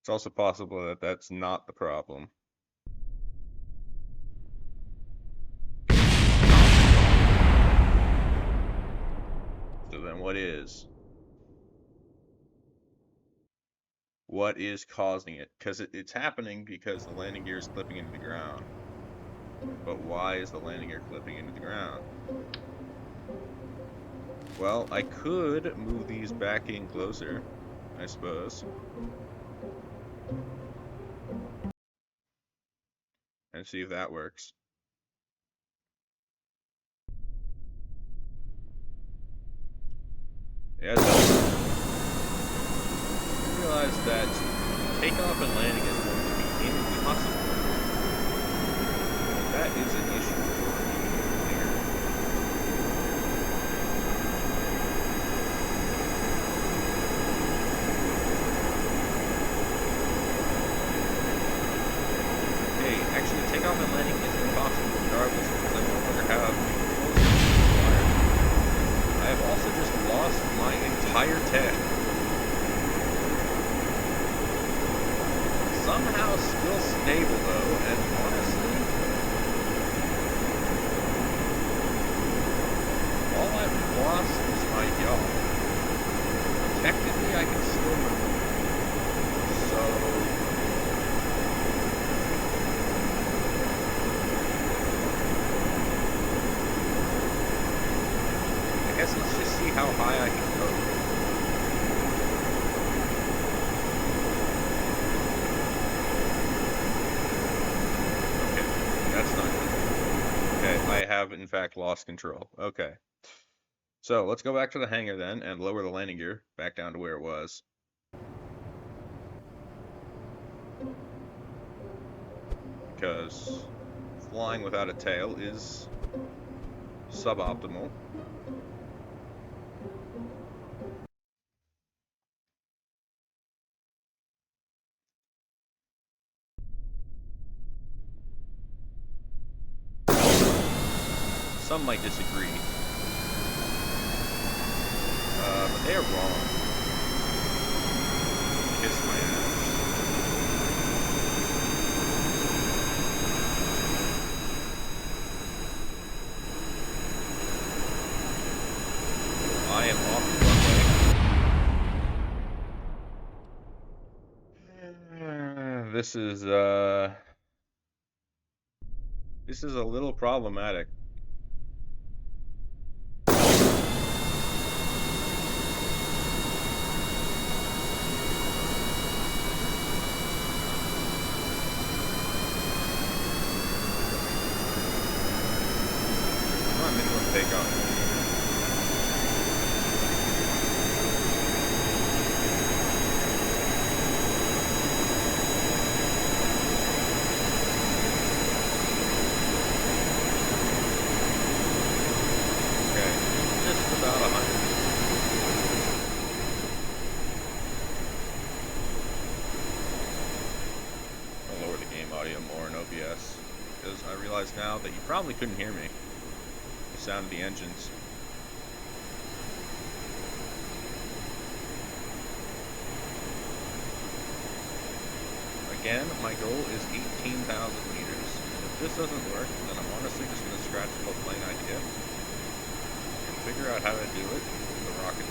It's also possible that that's not the problem. So then what is? What is causing it? Because it's happening because the landing gear is clipping into the ground. But why is the landing gear clipping into the ground? Well, I could move these back in closer, I suppose. And see if that works. Yeah, it does. I realize that takeoff and landing is going to be impossible. That is an issue for me here. Hey, actually, takeoff and landing is impossible regardless because I no longer have the controls required. I have also just lost my entire tech. Somehow still stable though, and honestly, all I've lost is my yaw. Technically, I can still move. So, I guess let's just see how high I can go. That's not good. Okay, I have in fact lost control. Okay. So let's go back to the hangar then and lower the landing gear back down to where it was. Because flying without a tail is suboptimal. Some might disagree. But they are wrong. Kiss my ass. I am off the runway. This is a little problematic. Minimum takeoff. Okay, just about 100. I'll lower the game audio more in OBS because I realize now that you probably couldn't hear me. The sound of the engines. Again, my goal is 18,000 meters. If this doesn't work, then I'm honestly just going to scratch the whole plane idea and figure out how to do it with the rocket.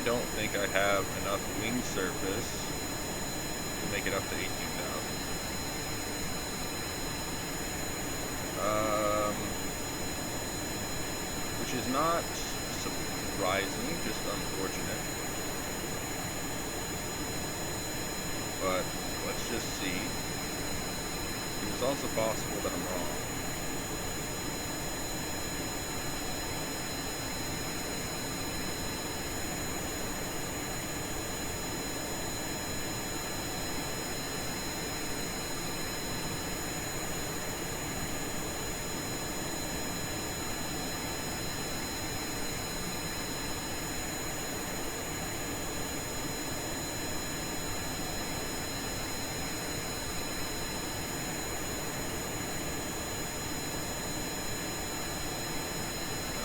I don't think I have enough wing surface to make it up to 18,000. Which is not surprising, just unfortunate. But let's just see. It is also possible that I'm wrong.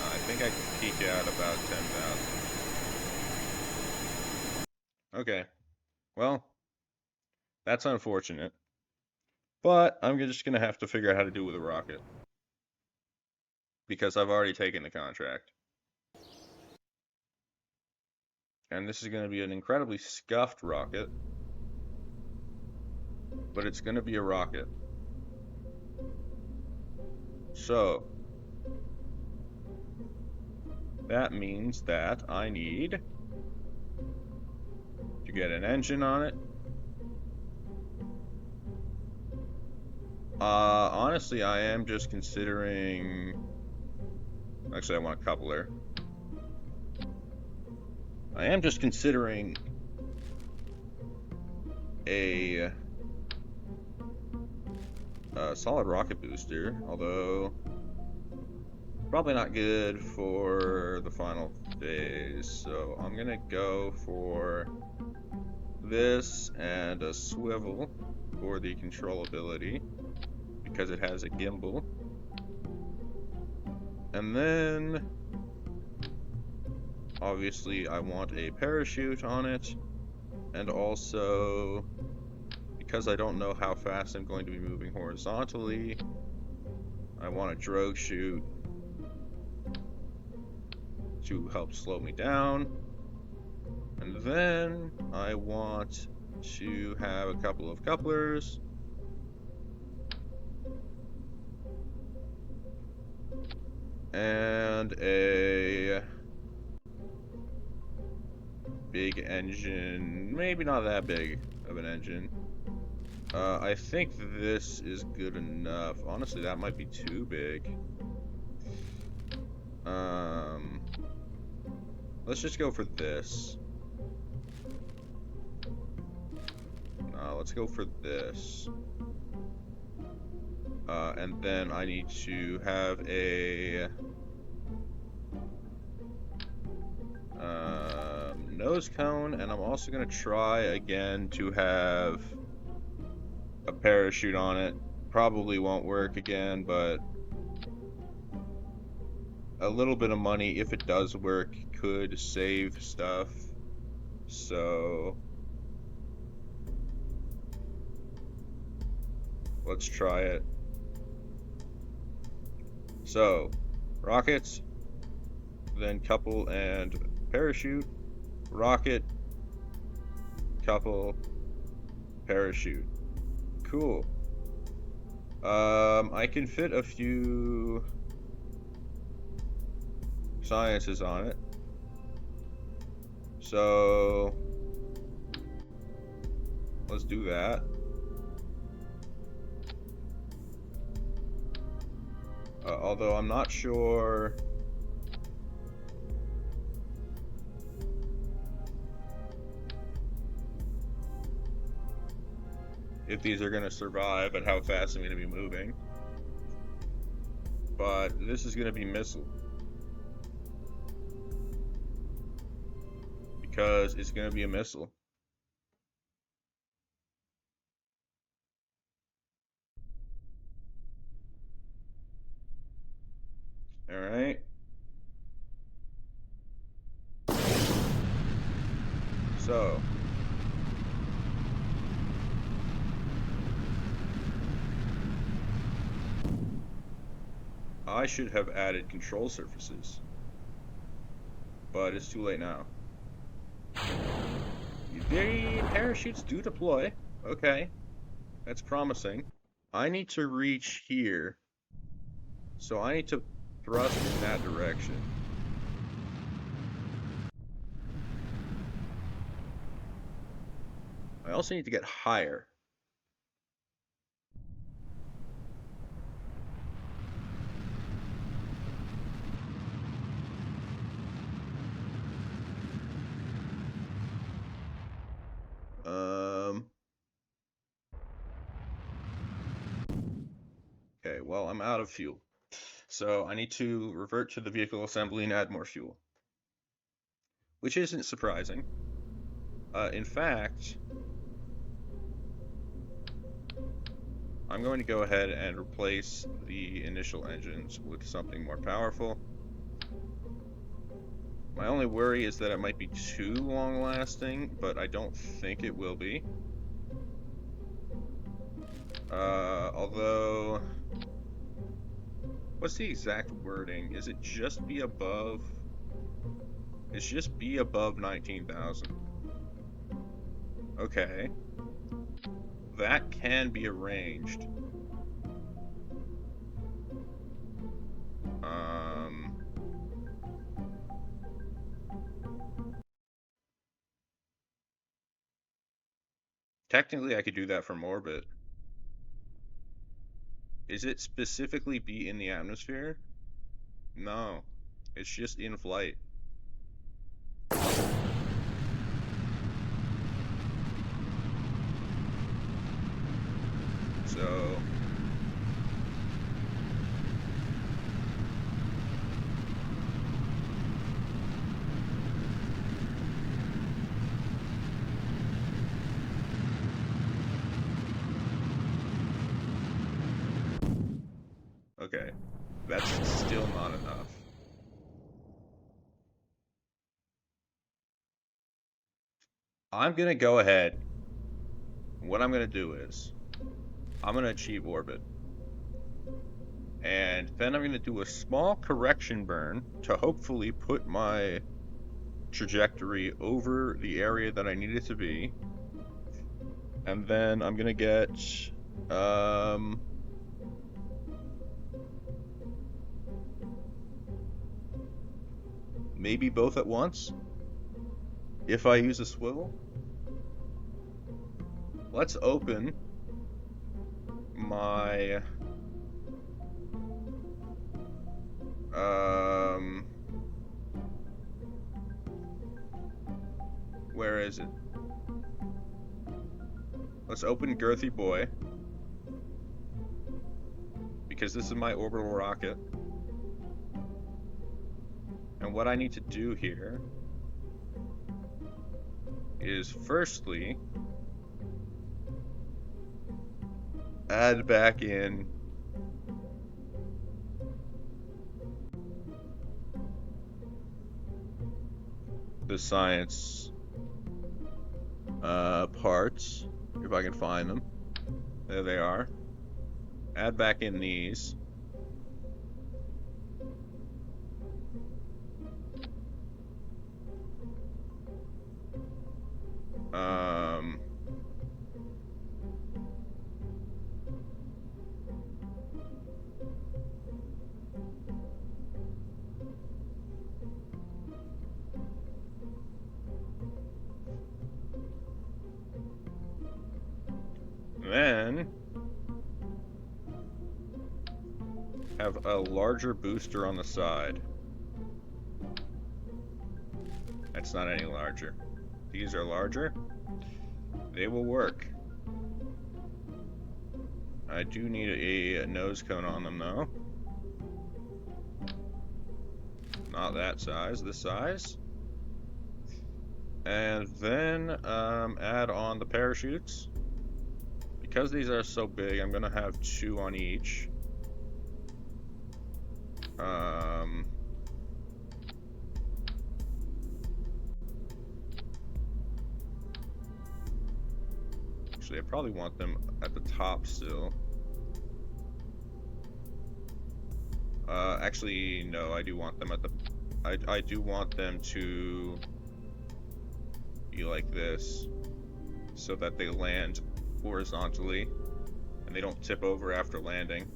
I think I can peak out about 10,000. Okay, well, that's unfortunate. But I'm just going to have to figure out how to do it with a rocket. Because I've already taken the contract. And this is going to be an incredibly scuffed rocket. But it's going to be a rocket. So, that means that I need to get an engine on it. Honestly, I am just considering... Actually, I want a coupler. I am just considering a solid rocket booster, although probably not good for the final phase. So I'm gonna go for this and a swivel for the controllability because it has a gimbal. And then obviously I want a parachute on it, and also because I don't know how fast I'm going to be moving horizontally, I want a drogue chute to help slow me down. And then I want to have a couple of couplers. And a big engine, maybe not that big of an engine. I think this is good enough. Honestly, that might be too big. Let's just go for this. Let's go for this. And then I need to have a nose cone, and I'm also going to try again to have a parachute on it. Probably won't work again, but a little bit of money, if it does work, could save stuff. So let's try it. So rockets, then couple and parachute, rocket, couple, parachute. Cool. I can fit a few sciences on it. So let's do that. Although I'm not sure if these are going to survive and how fast I'm going to be moving. But this is going to be missile. Because it's going to be a missile. Alright. So I should have added control surfaces, but it's too late now. The parachutes do deploy. Okay, that's promising. I need to reach here, so I need to thrust in that direction. I also need to get higher. Okay, well, I'm out of fuel. So I need to revert to the vehicle assembly and add more fuel. Which isn't surprising. In fact, I'm going to go ahead and replace the initial engines with something more powerful. My only worry is that it might be too long-lasting, but I don't think it will be. Although... What's the exact wording? Is it just be above... It's just be above 19,000. Okay. That can be arranged. Technically, I could do that from orbit. Is it specifically be in the atmosphere? No. It's just in flight. So... Okay. That's still not enough. I'm gonna go ahead. What I'm gonna do is... I'm gonna achieve orbit. And then I'm gonna do a small correction burn to hopefully put my trajectory over the area that I need it to be. And then I'm gonna get... maybe both at once? If I use a swivel? Let's open my... Where is it? Let's open Girthy Boy. Because this is my orbital rocket. And what I need to do here is firstly add back in the science parts, if I can find them. There they are. Add back in these. Then have a larger booster on the side. That's not any larger. These are larger. They will work. I do need a nose cone on them though. Not that size, this size. And then add on the parachutes. Because these are so big, I'm gonna have 2 on each. Actually, I probably want them at the top still. Actually, no, I do want them at the... I do want them to be like this. so that they land horizontally and they don't tip over after landing.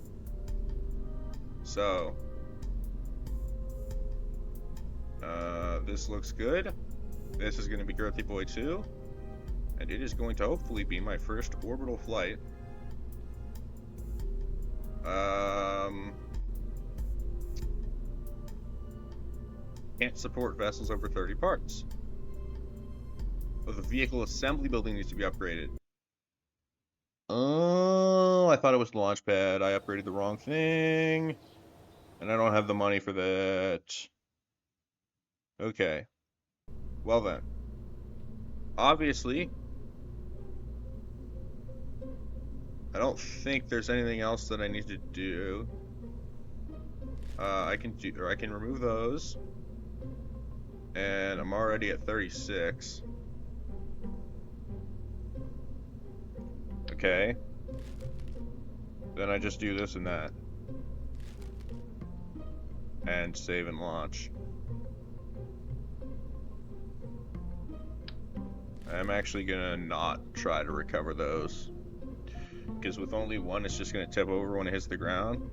So, this looks good. This is going to be Girthy Boy 2, and it is going to hopefully be my first orbital flight. Can't support vessels over 30 parts. Oh, the vehicle assembly building needs to be upgraded. Oh, I thought it was the launch pad. I upgraded the wrong thing, and I don't have the money for that. Okay. Well then. Obviously, I don't think there's anything else that I need to do. I can remove those. And I'm already at 36. Okay. Then I just do this and that. And save and launch. I'm actually gonna not try to recover those. Because with only one, it's just gonna tip over when it hits the ground.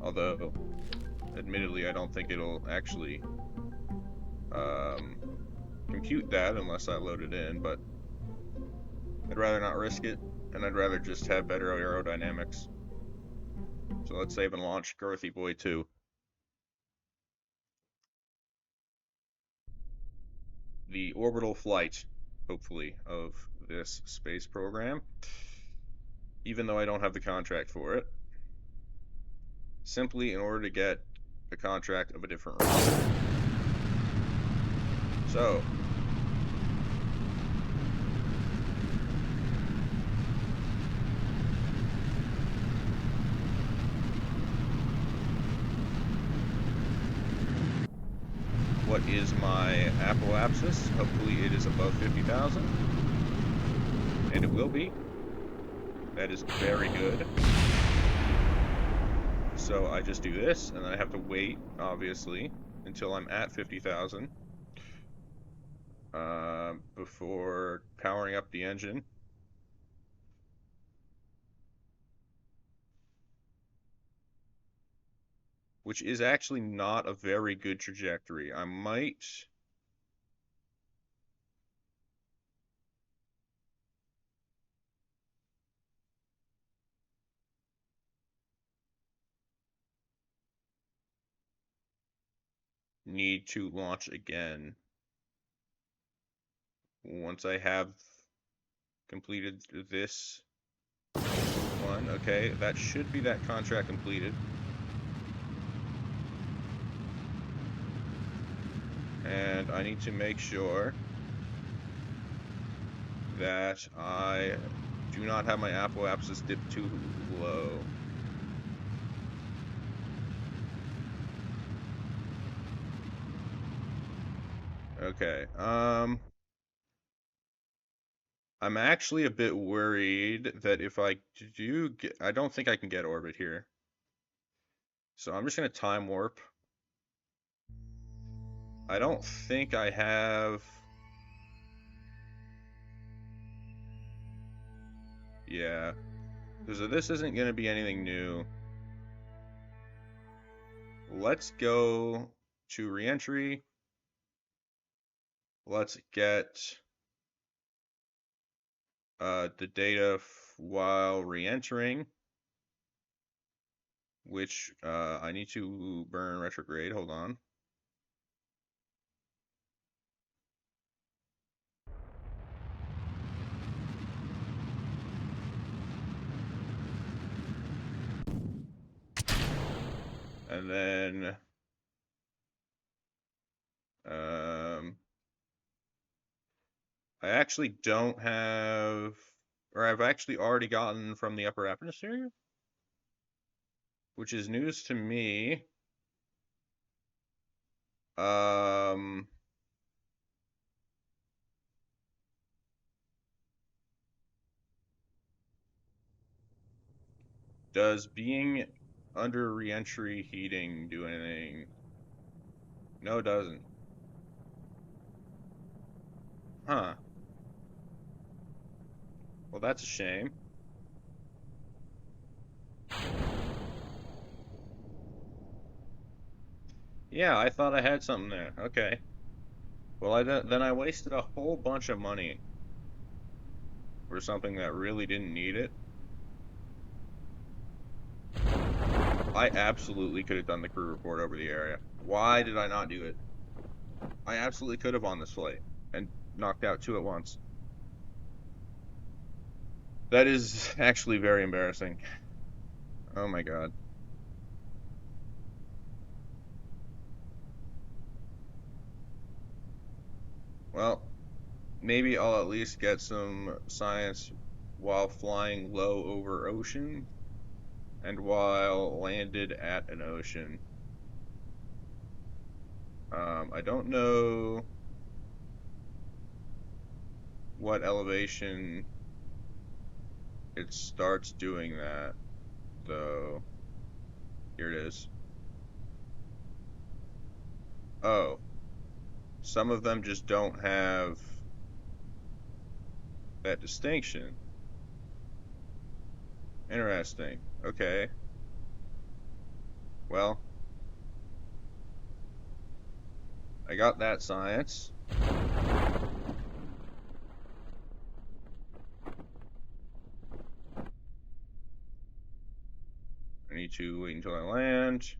Although, admittedly, I don't think it'll actually compute that unless I load it in, but I'd rather not risk it, and I'd rather just have better aerodynamics. So let's save and launch Girthy Boy 2. The orbital flight, hopefully, of this space program, even though I don't have the contract for it, simply in order to get a contract of a different route. So, what is my apoapsis? Hopefully it is above 50,000. And it will be. That is very good. So I just do this, and then I have to wait, obviously, until I'm at 50,000 before powering up the engine. Which is actually not a very good trajectory. I might need to launch again once I have completed this one. Okay, that should be that contract completed. And I need to make sure that I do not have my apoapsis dip too low. Okay, I'm actually a bit worried that if I do get, I don't think I can get orbit here. So I'm just gonna time warp. I don't think I have. Yeah. So this isn't gonna be anything new. Let's go to reentry. Let's get the data while reentering, which I need to burn retrograde. Hold on. And then I actually don't have, or I've actually already gotten from the upper atmosphere, which is news to me. Does being under reentry heating do anything? No, it doesn't. Huh. that's a shame. Yeah, I thought I had something there. Okay. Well, then I wasted a whole bunch of money for something that really didn't need it. I absolutely could have done the crew report over the area. Why did I not do it? I absolutely could have on this flight and knocked out 2 at once. That is actually very embarrassing. Oh my god. Well, maybe I'll at least get some science while flying low over ocean and while landed at an ocean. I don't know what elevation it starts doing that, though. Here it is. Oh, some of them just don't have that distinction. Interesting. Okay. Well, I got that science. I need to wait until I land.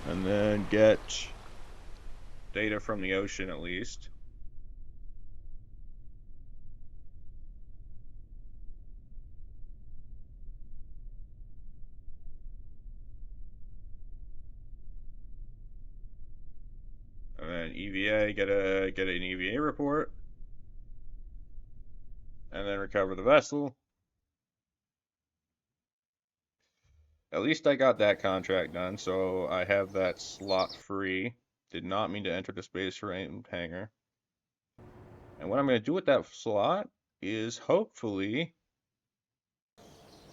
And then get data from the ocean at least. And then EVA, get an EVA report. And then recover the vessel. At least I got that contract done, so I have that slot free. Did not mean to enter the space frame hangar. And what I'm going to do with that slot is hopefully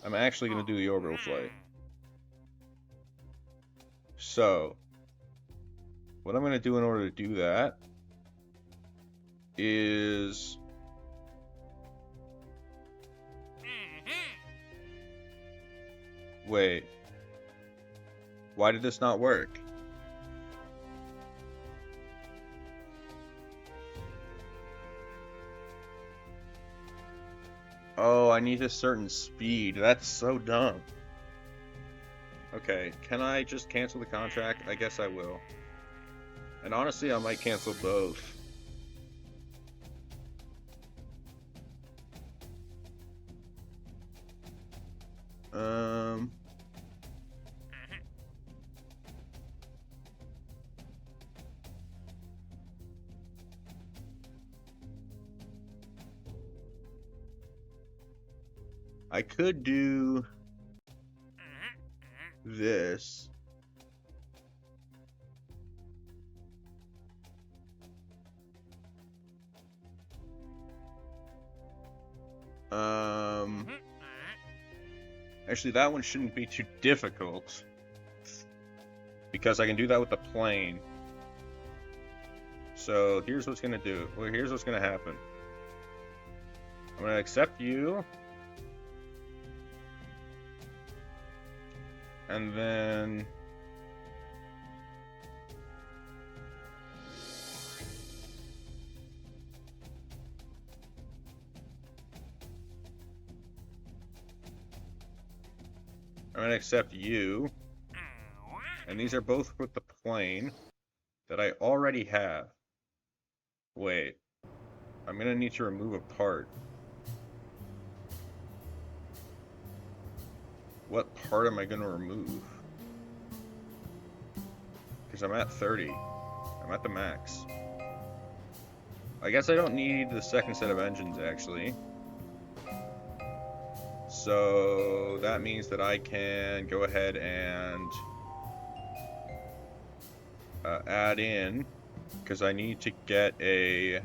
I'm actually going to do the orbital flight. So, what I'm going to do in order to do that is wait. Why did this not work? Oh, I need a certain speed. That's so dumb. Okay, can I just cancel the contract? I guess I will. And honestly, I might cancel both. I could do this. Actually, that one shouldn't be too difficult because I can do that with the plane. So here's what's gonna do. Well, here's what's gonna happen. I'm gonna accept you. And then I'm gonna accept you. And these are both with the plane that I already have. Wait. I'm gonna need to remove a part. What part am I gonna remove? Because I'm at 30. I'm at the max. I guess I don't need the second set of engines, actually. So that means that I can go ahead and add in, because I need to get a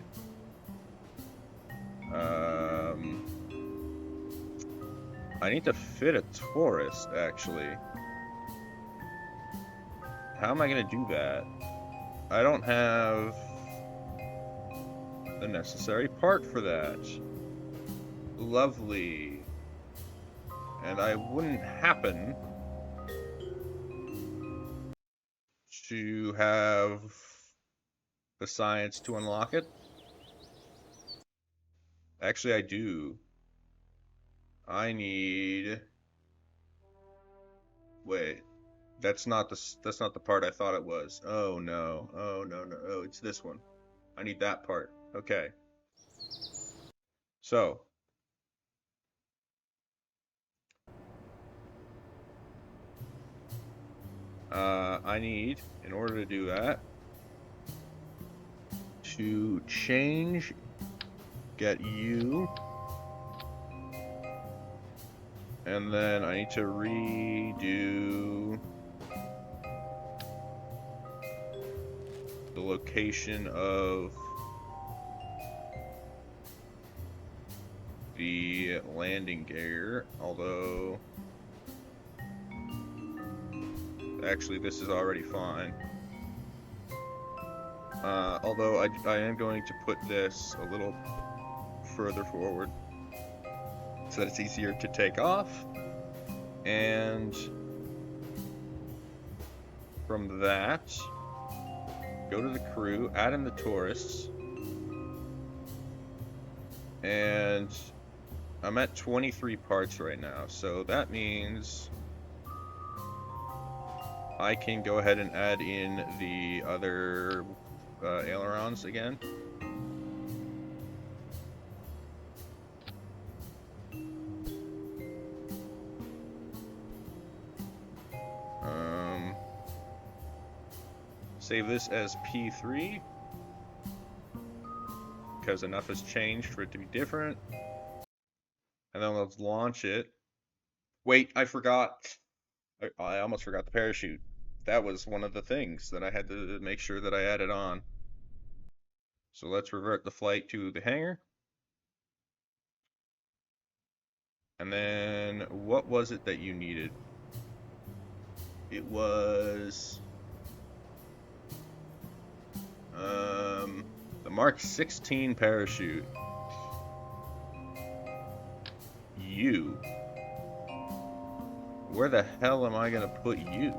I need to fit a tourist, actually. How am I gonna do that? I don't have the necessary part for that. Lovely. And I wouldn't happen to have the science to unlock it. Actually, I do. I need... Wait. That's not the part I thought it was. Oh no. Oh no no. Oh, it's this one. I need that part. Okay. So, I need, in order to do that, to get you, and then I need to redo the location of the landing gear, although actually this is already fine. Although I am going to put this a little further forward so that it's easier to take off, and from that go to the crew, add in the tourists, and I'm at 23 parts right now, so that means I can go ahead and add in the other ailerons again. Save this as P3 because enough has changed for it to be different. And then let's launch it. Wait, I forgot. I almost forgot the parachute. That was one of the things that I had to make sure that I added on. So let's revert the flight to the hangar. And then what was it that you needed? It was the Mark 16 parachute. You. Where the hell am I gonna put you?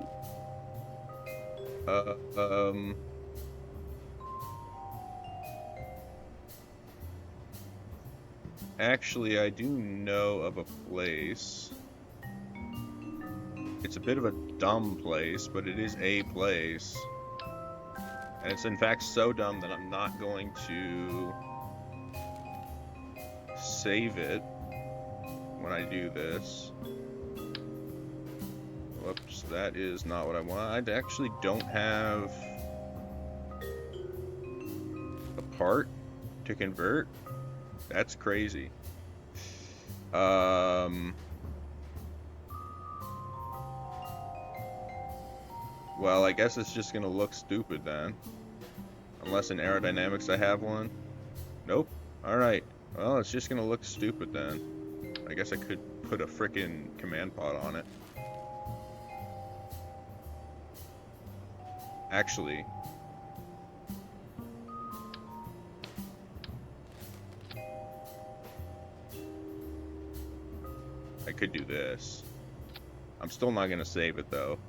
Actually, I do know of a place. It's a bit of a dumb place, but it is a place. And it's in fact so dumb that I'm not going to save it when I do this. Whoops, that is not what I want. I actually don't have a part to convert. That's crazy. Well, I guess it's just gonna look stupid then. Unless in aerodynamics I have one. Nope. Alright. Well, it's just gonna look stupid then. I guess I could put a frickin' command pod on it. Actually, I could do this. I'm still not gonna save it though,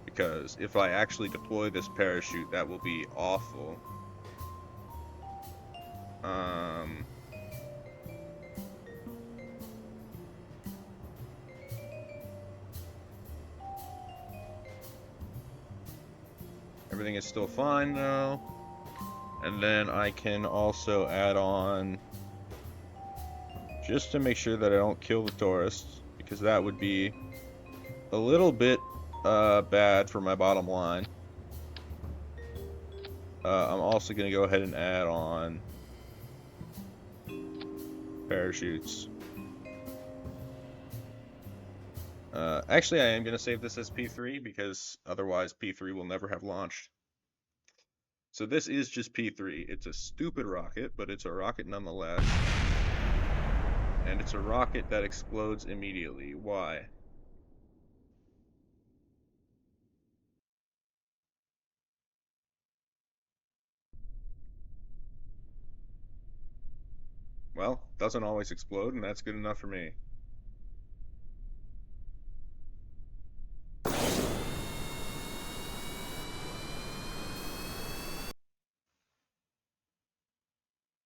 because if I actually deploy this parachute, that will be awful. Everything is still fine though. And then I can also add on, just to make sure that I don't kill the tourists, because that would be a little bit bad for my bottom line. I'm also going to go ahead and add on parachutes. Actually, I am going to save this as P3 because otherwise P3 will never have launched. So this is just P3. It's a stupid rocket, but it's a rocket nonetheless. And it's a rocket that explodes immediately. Why? Well, doesn't always explode, and that's good enough for me.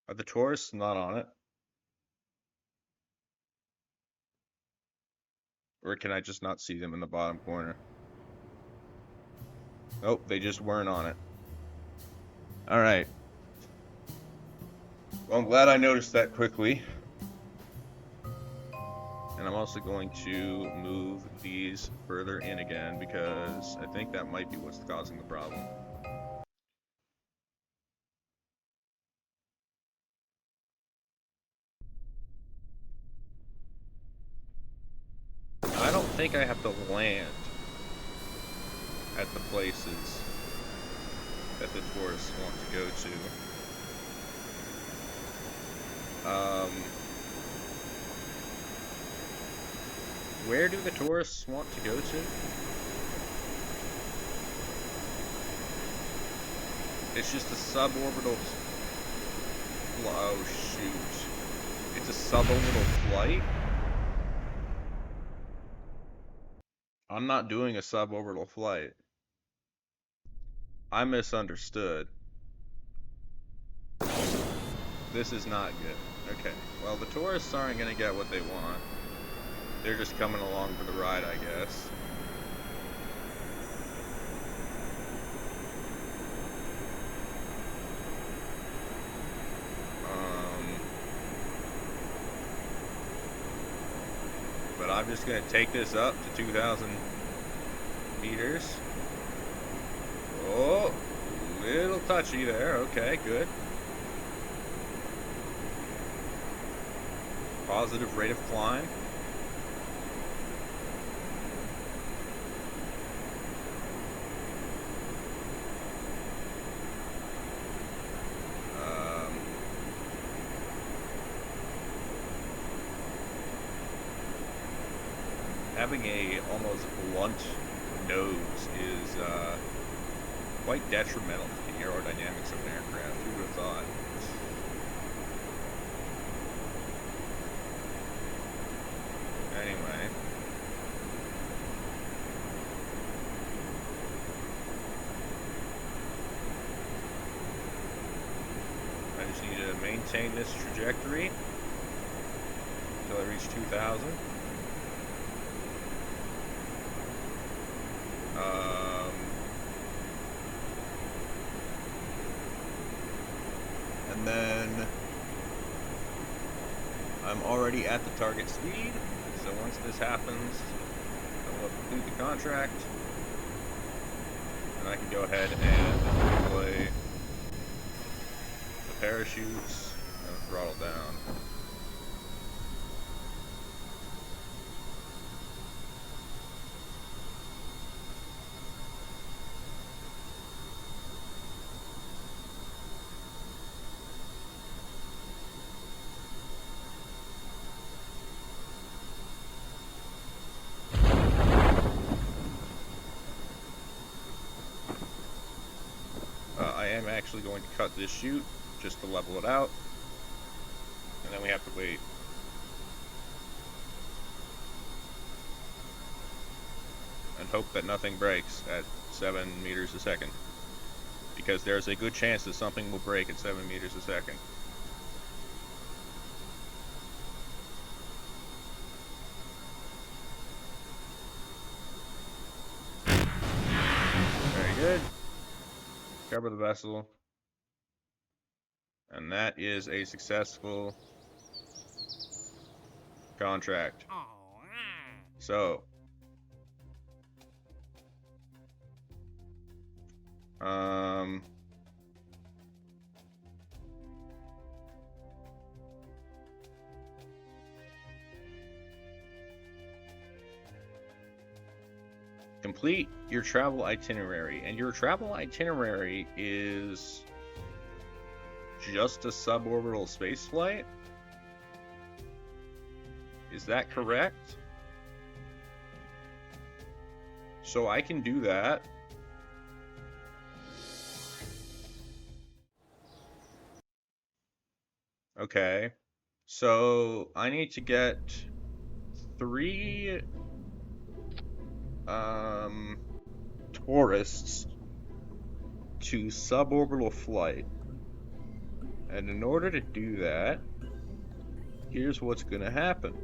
Are the tourists not on it? Or can I just not see them in the bottom corner? Nope, they just weren't on it. Alright. Well, I'm glad I noticed that quickly. And I'm also going to move these further in again because I think that might be what's causing the problem. I don't think I have to land at the places that the tourists want to go to. Where do the tourists want to go to? It's just a suborbital... Oh, shoot. It's a suborbital flight? I'm not doing a suborbital flight. I misunderstood. This is not good. Okay, well, the tourists aren't going to get what they want. They're just coming along for the ride, I guess. But I'm just going to take this up to 2,000 meters. Oh, little touchy there. Okay, good. Positive rate of climb. Having a almost blunt nose is quite detrimental to the aerodynamics of an aircraft. Who would have thought? Anyway. I just need to maintain this trajectory until I reach 2,000. And then I'm already at the target speed, so once this happens, I will complete the contract, and I can go ahead and deploy the parachutes and throttle down. I am actually going to cut this chute just to level it out, and then we have to wait. And hope that nothing breaks at 7 meters a second, because there's a good chance that something will break at 7 meters a second. Very good. Cover the vessel. And that is a successful contract. So, Complete your travel itinerary, and your travel itinerary is just a suborbital spaceflight? Is that correct? So I can do that. Okay. So I need to get 3 tourists to suborbital flight. And in order to do that, here's what's going to happen.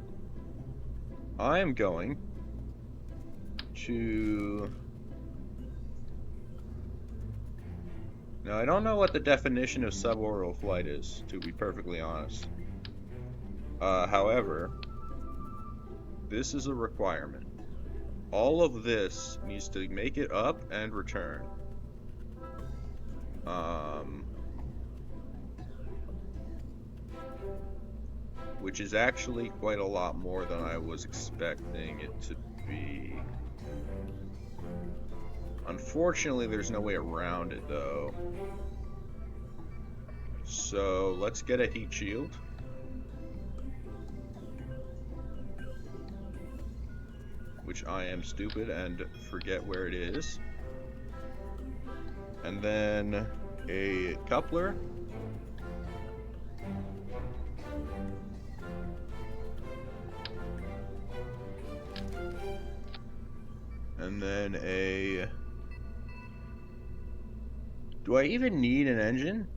I am going to... Now, I don't know what the definition of suborbital flight is, to be perfectly honest. However, this is a requirement. All of this needs to make it up and return. Which is actually quite a lot more than I was expecting it to be. Unfortunately, there's no way around it, though. So, let's get a heat shield. Which I am stupid and forget where it is. And then a coupler. And then a... Do I even need an engine?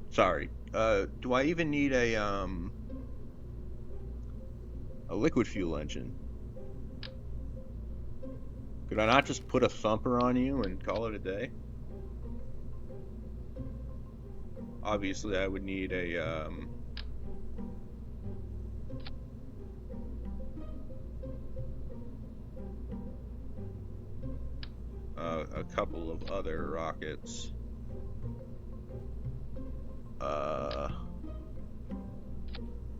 Sorry. Do I even need a liquid fuel engine? Could I not just put a thumper on you and call it a day? Obviously, I would need a couple of other rockets.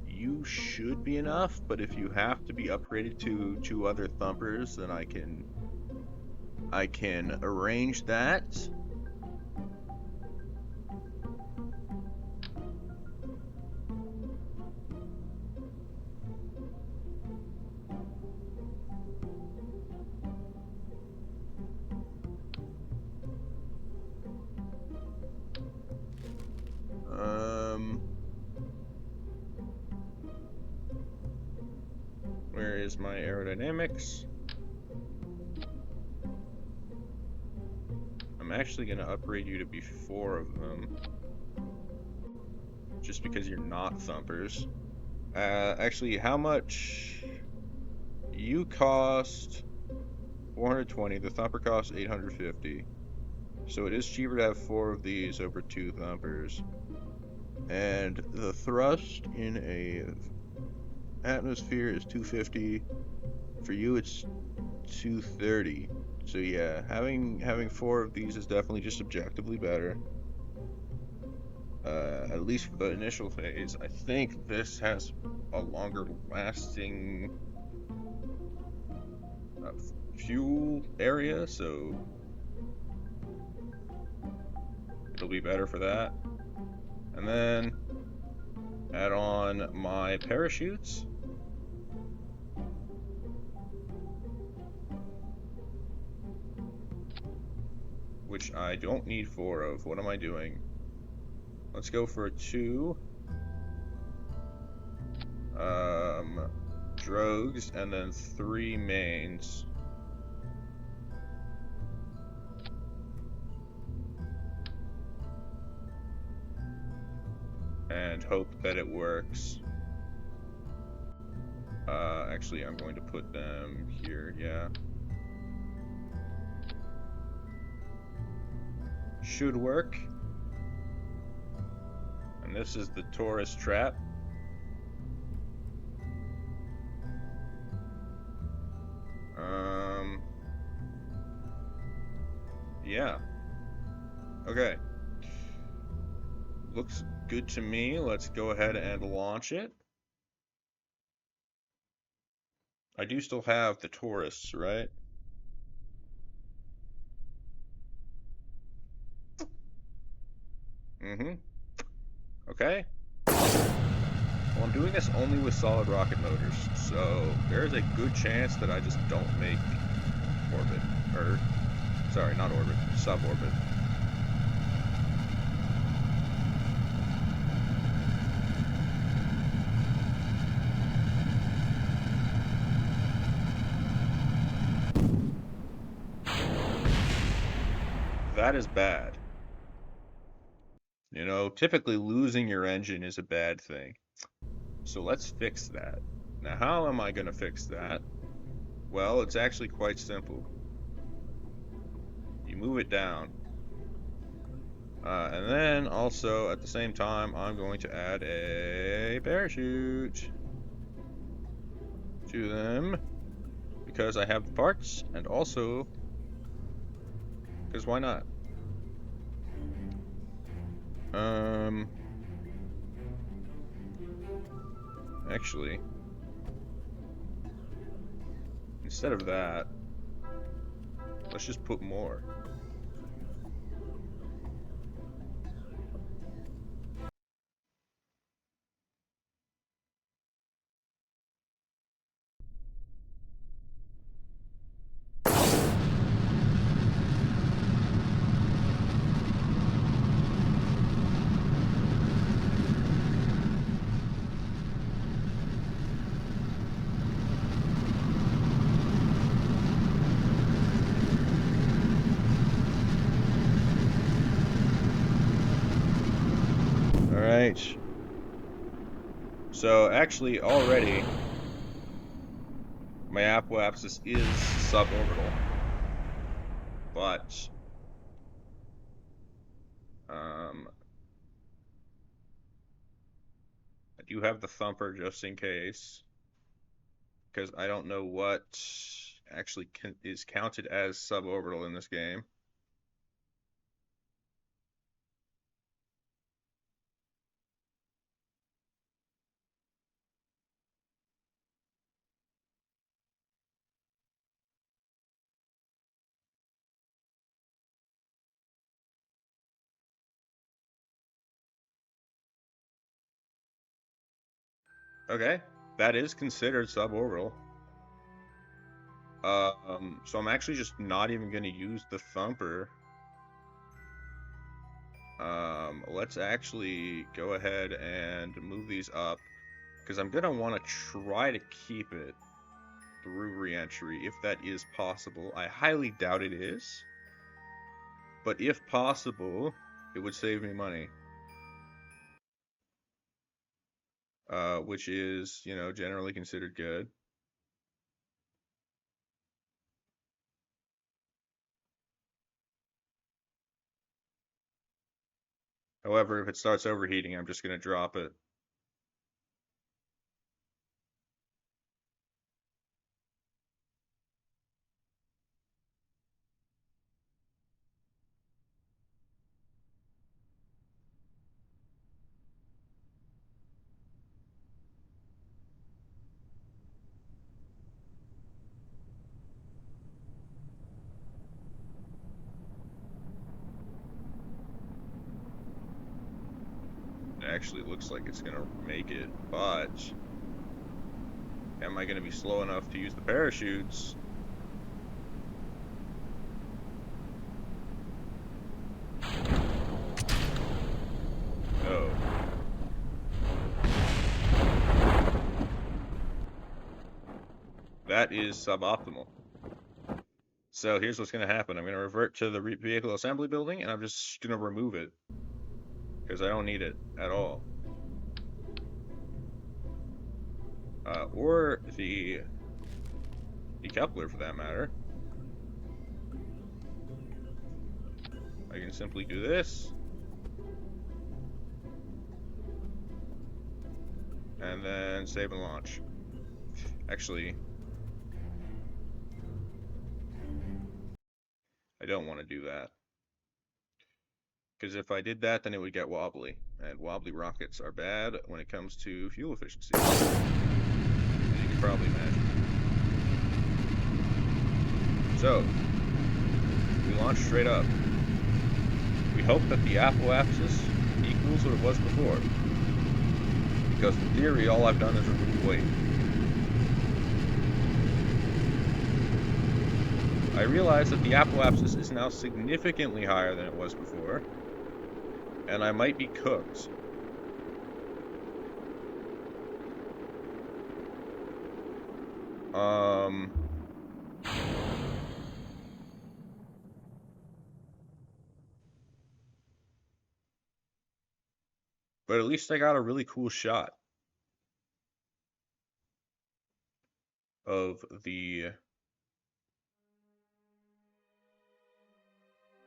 You should be enough, but if you have to be upgraded to 2 other thumpers, then I can arrange that. Where is my aerodynamics? I'm actually going to upgrade you to be 4 of them. Just because you're not thumpers. Actually, how much? You cost 420, the thumper costs 850. So it is cheaper to have 4 of these over 2 thumpers. And the thrust in a atmosphere is 250. For you, it's 230. So yeah, having 4 of these is definitely just objectively better. At least for the initial phase. I think this has a longer lasting fuel area, so it'll be better for that. And then add on my parachutes. Which I don't need 4 of. What am I doing? Let's go for 2 drogues and then 3 mains. And hope that it works. Actually, I'm going to put them here, yeah. Should work. And this is the tourist trap. Yeah. Okay. Looks good to me. Let's go ahead and launch it. I do still have the tourists, right? Mm-hmm. Okay. Well, I'm doing this only with solid rocket motors, so there's a good chance that I just don't make orbit. Or, sorry, not orbit, suborbit. That is bad. You know, typically losing your engine is a bad thing. So let's fix that. Now, how am I going to fix that? Well, it's actually quite simple. You move it down. And then also at the same time, I'm going to add a parachute to them because I have the parts and also because why not? Um, actually, instead of that, let's just put more. All right. So actually, already my apoapsis is suborbital, but um, I do have the thumper just in case because I don't know what actually is counted as suborbital in this game. Okay, that is considered suborbital. So I'm actually just not even going to use the thumper. Let's actually go ahead and move these up because I'm going to want to try to keep it through reentry if that is possible. I highly doubt it is, but if possible, it would save me money. Which is, you know, generally considered good. However, if it starts overheating, I'm just going to drop it. It actually looks like it's going to make it, but am I going to be slow enough to use the parachutes? No. That is suboptimal. So here's what's going to happen. I'm going to revert to the vehicle assembly building, and I'm just going to remove it because I don't need it at all. Or the decoupler for that matter. I can simply do this. And then save and launch. Actually, I don't want to do that. Because if I did that, then it would get wobbly. And wobbly rockets are bad when it comes to fuel efficiency. As you can probably imagine. So, we launch straight up. We hope that the apoapsis equals what it was before. Because in theory, all I've done is remove weight. I realize that the apoapsis is now significantly higher than it was before, and I might be cooked. But at least I got a really cool shot of the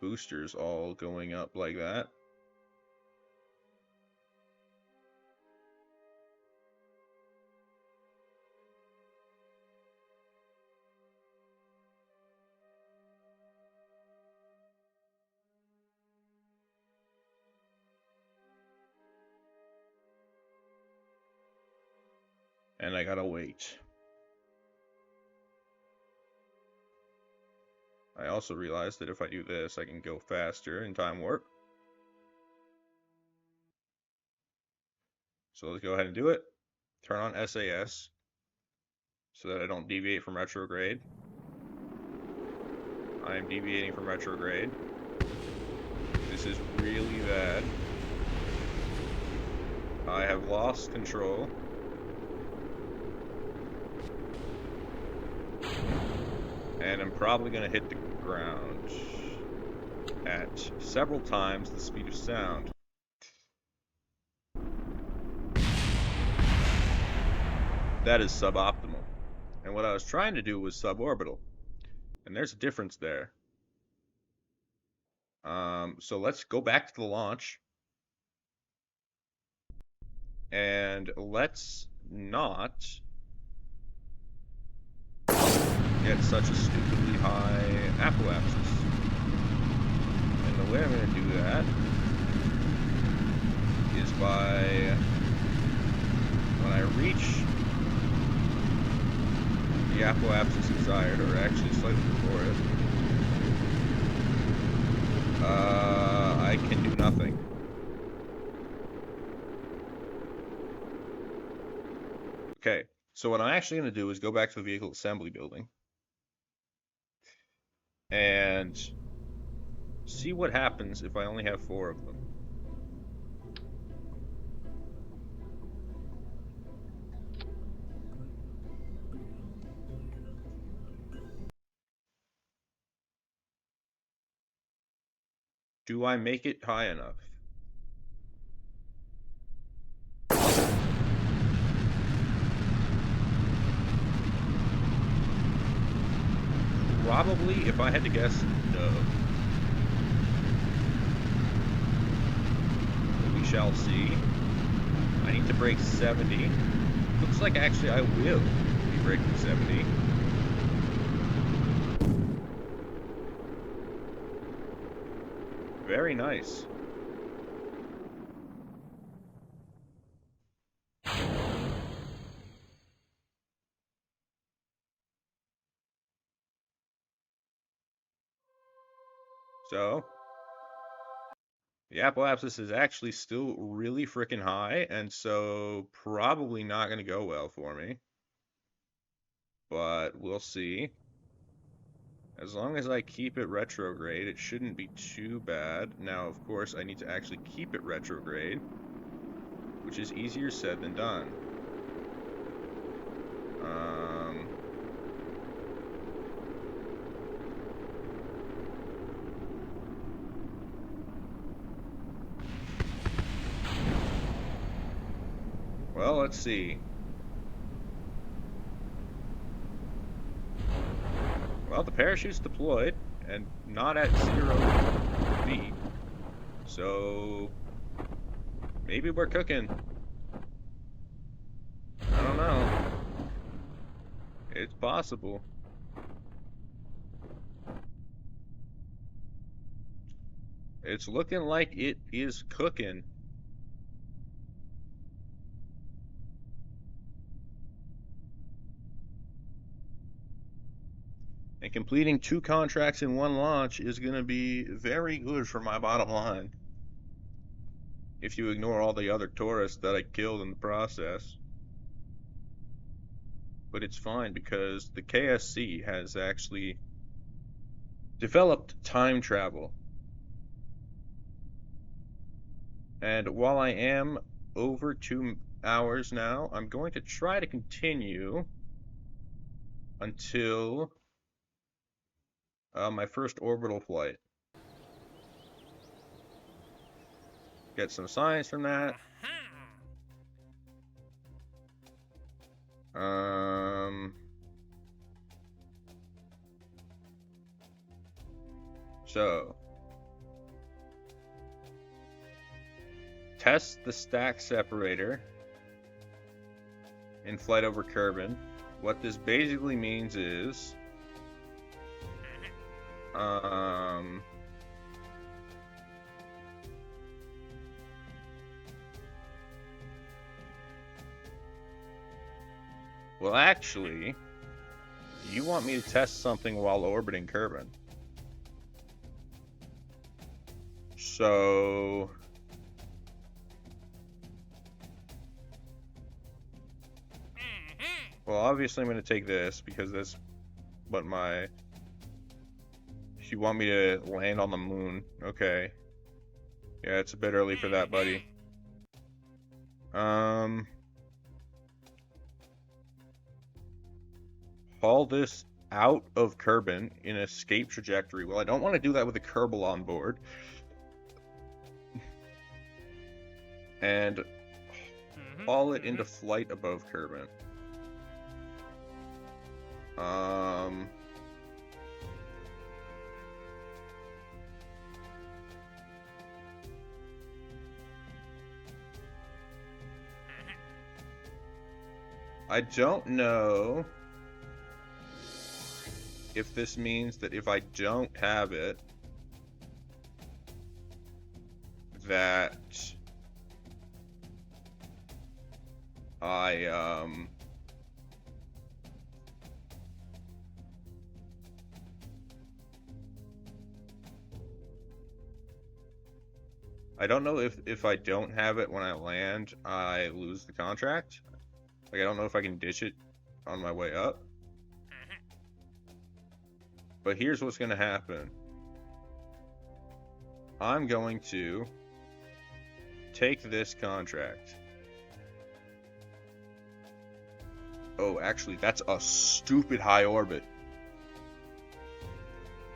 boosters all going up like that. And I gotta wait. I also realized that if I do this, I can go faster in time warp. So let's go ahead and do it. Turn on SAS so that I don't deviate from retrograde. I am deviating from retrograde. This is really bad. I have lost control. And I'm probably going to hit the ground at several times the speed of sound. That is suboptimal. And what I was trying to do was suborbital. And there's a difference there. So let's go back to the launch. And let's not get such a stupidly high apoapsis. And the way I'm going to do that is by, when I reach the apoapsis desired, or actually slightly before it, I can do nothing. Okay, so what I'm actually going to do is go back to the vehicle assembly building and see what happens if I only have 4 of them. Do I make it high enough? Probably, if I had to guess, no. But we shall see. I need to break 70. Looks like actually I will be breaking 70. Very nice. So, the apoapsis is actually still really freaking high, and so probably not going to go well for me. But we'll see. As long as I keep it retrograde, it shouldn't be too bad. Now, of course, I need to actually keep it retrograde, which is easier said than done. Well, let's see. Well, the parachute's deployed, and not at 0 feet. So, maybe we're cooking. I don't know. It's possible. It's looking like it is cooking. And And completing 2 contracts in 1 launch is going to be very good for my bottom line. If you ignore all the other tourists that I killed in the process. But it's fine because the KSC has actually developed time travel. And while I am over 2 hours now, I'm going to try to continue until my first orbital flight. Get some science from that. So test the stack separator in flight over Kerbal. What this basically means is well, actually, you want me to test something while orbiting Kerbal. So well, obviously I'm going to take this because that's what my... You want me to land on the moon. Okay. Yeah, it's a bit early for that, buddy. Haul this out of Kerbal in escape trajectory. Well, I don't want to do that with a Kerbal on board. And haul it into flight above Kerbal. I don't know if this means that if I don't have it, that I don't know if I don't have it when I land, I lose the contract. Like, I don't know if I can ditch it on my way up. But here's what's going to happen. I'm going to take this contract. Oh, actually, that's a stupid high orbit.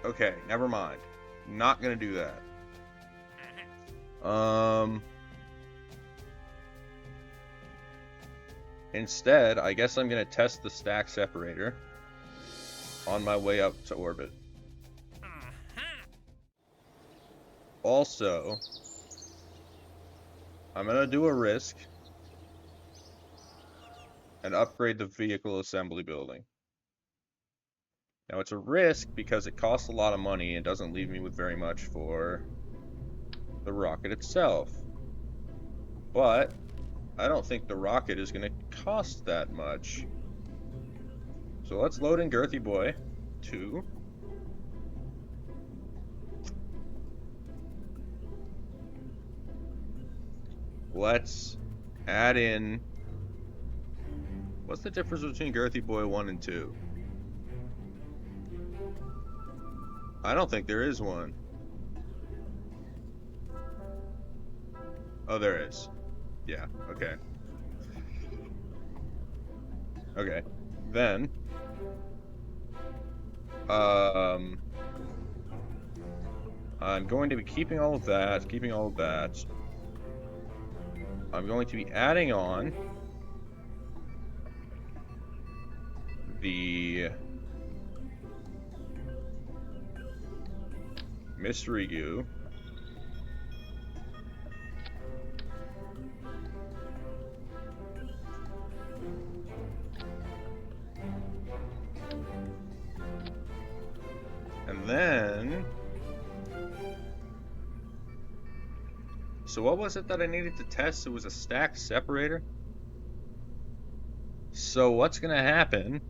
Okay, never mind. Not going to do that. Instead, I guess I'm going to test the stack separator on my way up to orbit. Also, I'm going to do a risk and upgrade the vehicle assembly building. Now, it's a risk because it costs a lot of money and doesn't leave me with very much for the rocket itself. But I don't think the rocket is going to cost that much. So let's load in Girthy Boy 2. Let's add in... What's the difference between Girthy Boy 1 and 2? I don't think there is one. Oh, there is. Yeah, okay. Okay. Then I'm going to be keeping all of that, I'm going to be adding on the mystery goo. And then, so what was it that I needed to test? It was a stack separator. So what's gonna happen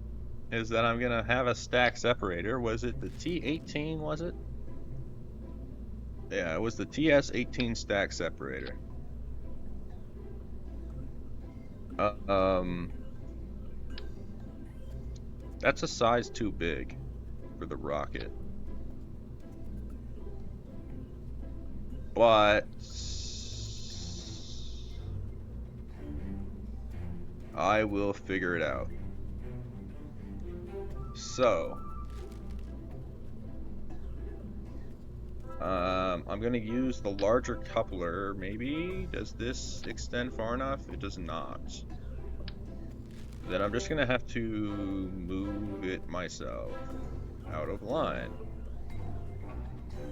is that I'm gonna have a stack separator. Was it the T18, was it? Yeah, it was the TS18 stack separator. Uh, um, that's a size too big for the rocket. But I will figure it out. So, I'm gonna use the larger coupler, maybe? Does this extend far enough? It does not. Then I'm just gonna have to move it myself out of line,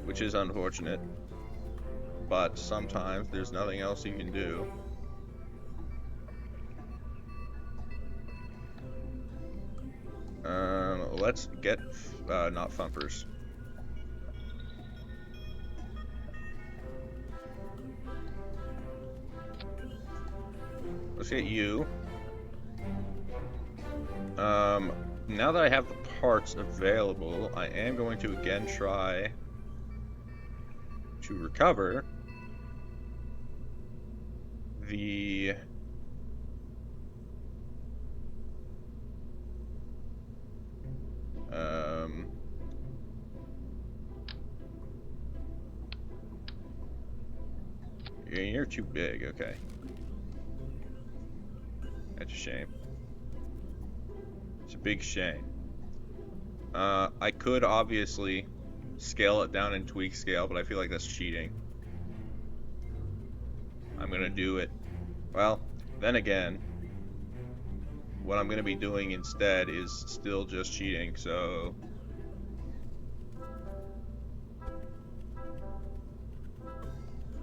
which is unfortunate, but sometimes there's nothing else you can do. Let's get, not thumpers. Let's get you. Now that I have the parts available, I am going to again try to recover the um you're too big, okay. That's a shame. It's a big shame. I could obviously scale it down in tweak scale, but I feel like that's cheating. I'm gonna do it. Well, then again, what I'm gonna be doing instead is still just cheating, so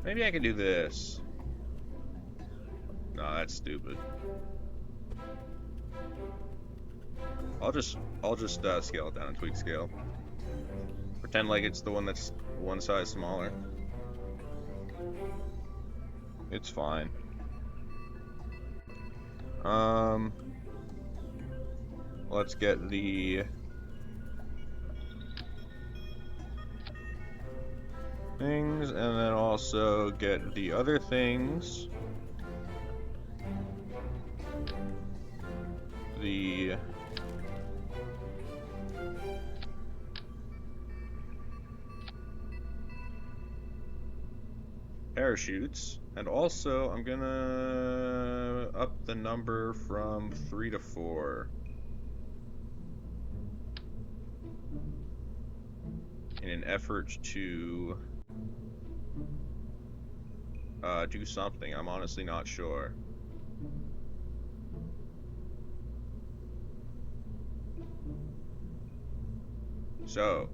maybe I can do this. No, that's stupid. I'll just scale it down in tweak scale. Pretend like it's the one that's one size smaller. It's fine. Let's get the things, and then also get the other things. The parachutes, and also I'm gonna up the number from 3 to 4 in an effort to do something. I'm honestly not sure. So,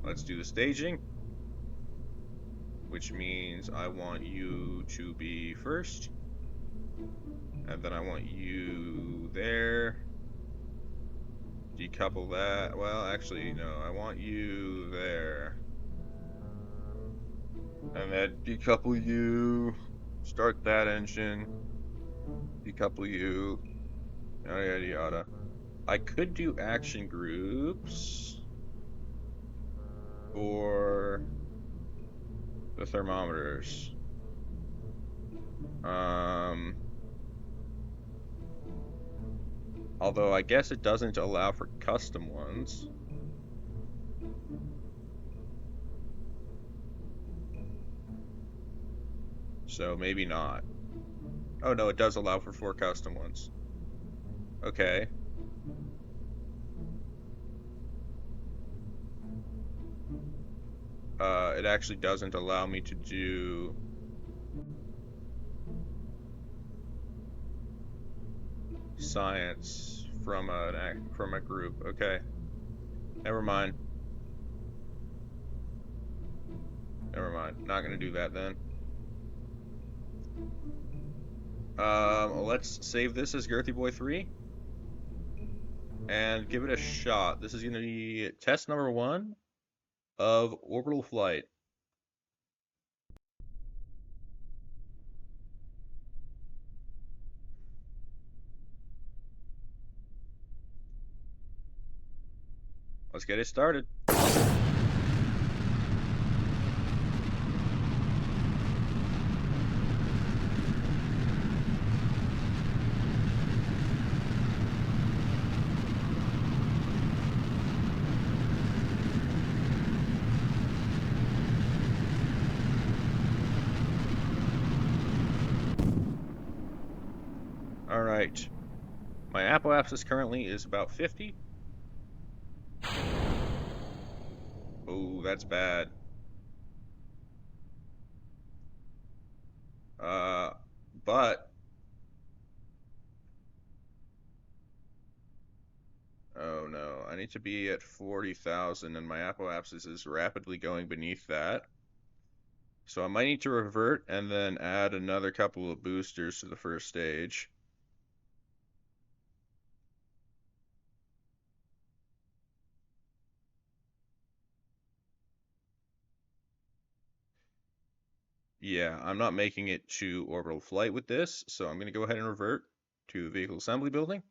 let's do the staging, which means I want you to be first, and then I want you there. Decouple that. Well, actually, no, I want you there. And then decouple you, start that engine, decouple you, yada yada yada. I could do action groups for the thermometers. Although I guess it doesn't allow for custom ones. So maybe not. Oh no, it does allow for 4 custom ones. Okay. It actually doesn't allow me to do science from a group. Okay. Never mind. Never mind. Not gonna do that then. Let's save this as Girthy Boy 3 and give it a shot. This is gonna be test number 1 of orbital flight. Let's get it started. All right. My apoapsis currently is about 50. Oh, that's bad. Uh, but oh no, I need to be at 40,000 and my apoapsis is rapidly going beneath that. So I might need to revert and then add another couple of boosters to the first stage. Yeah, I'm not making it to orbital flight with this, so I'm going to go ahead and revert to vehicle assembly building.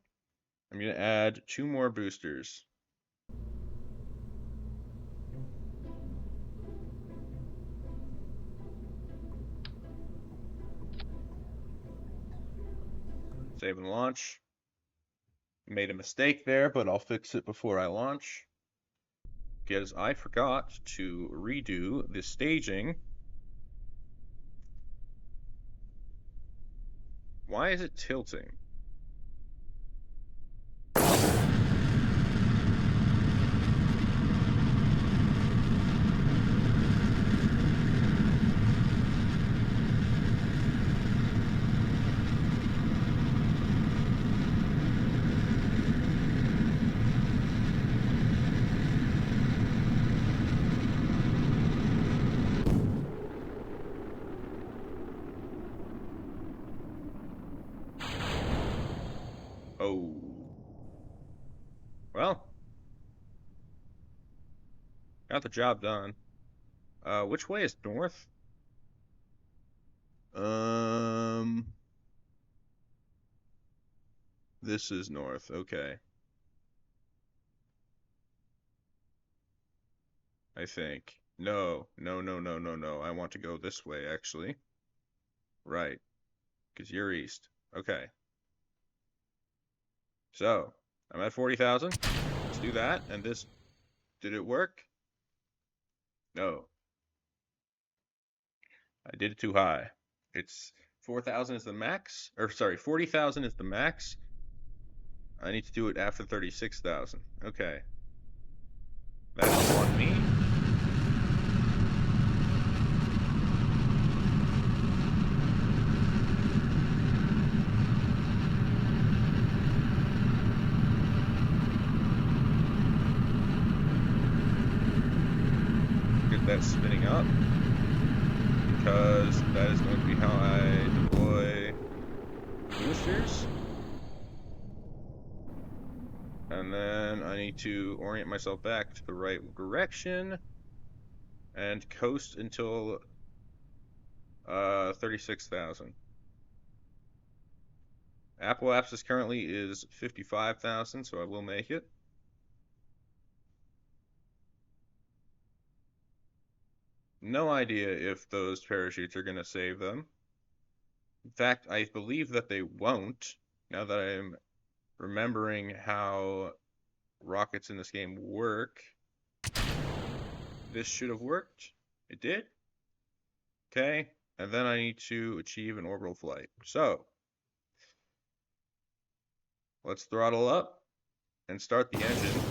I'm going to add 2 more boosters. Save and launch. Made a mistake there, but I'll fix it before I launch. Because I forgot to redo the staging. Why is it tilting? Oh. Well, got the job done. Which way is north? Um, this is north. Okay, I think. No, no, no, no, no, no. I want to go this way, actually. Right, because you're east. Okay. So, I'm at 40,000. Let's do that. And this, did it work? No, I did it too high. It's 4,000 is the max, or sorry, 40,000 is the max. I need to do it after 36,000. Okay. That is on me. Get that spinning up, because that is going to be how I deploy boosters. And then I need to orient myself back to the right direction and coast until 36,000. Apoapsis currently is 55,000, so I will make it. No idea if those parachutes are going to save them. In fact, I believe that they won't, now that I'm remembering how rockets in this game work. This should have worked. It did. Okay, and then I need to achieve an orbital flight. So, let's throttle up and start the engine.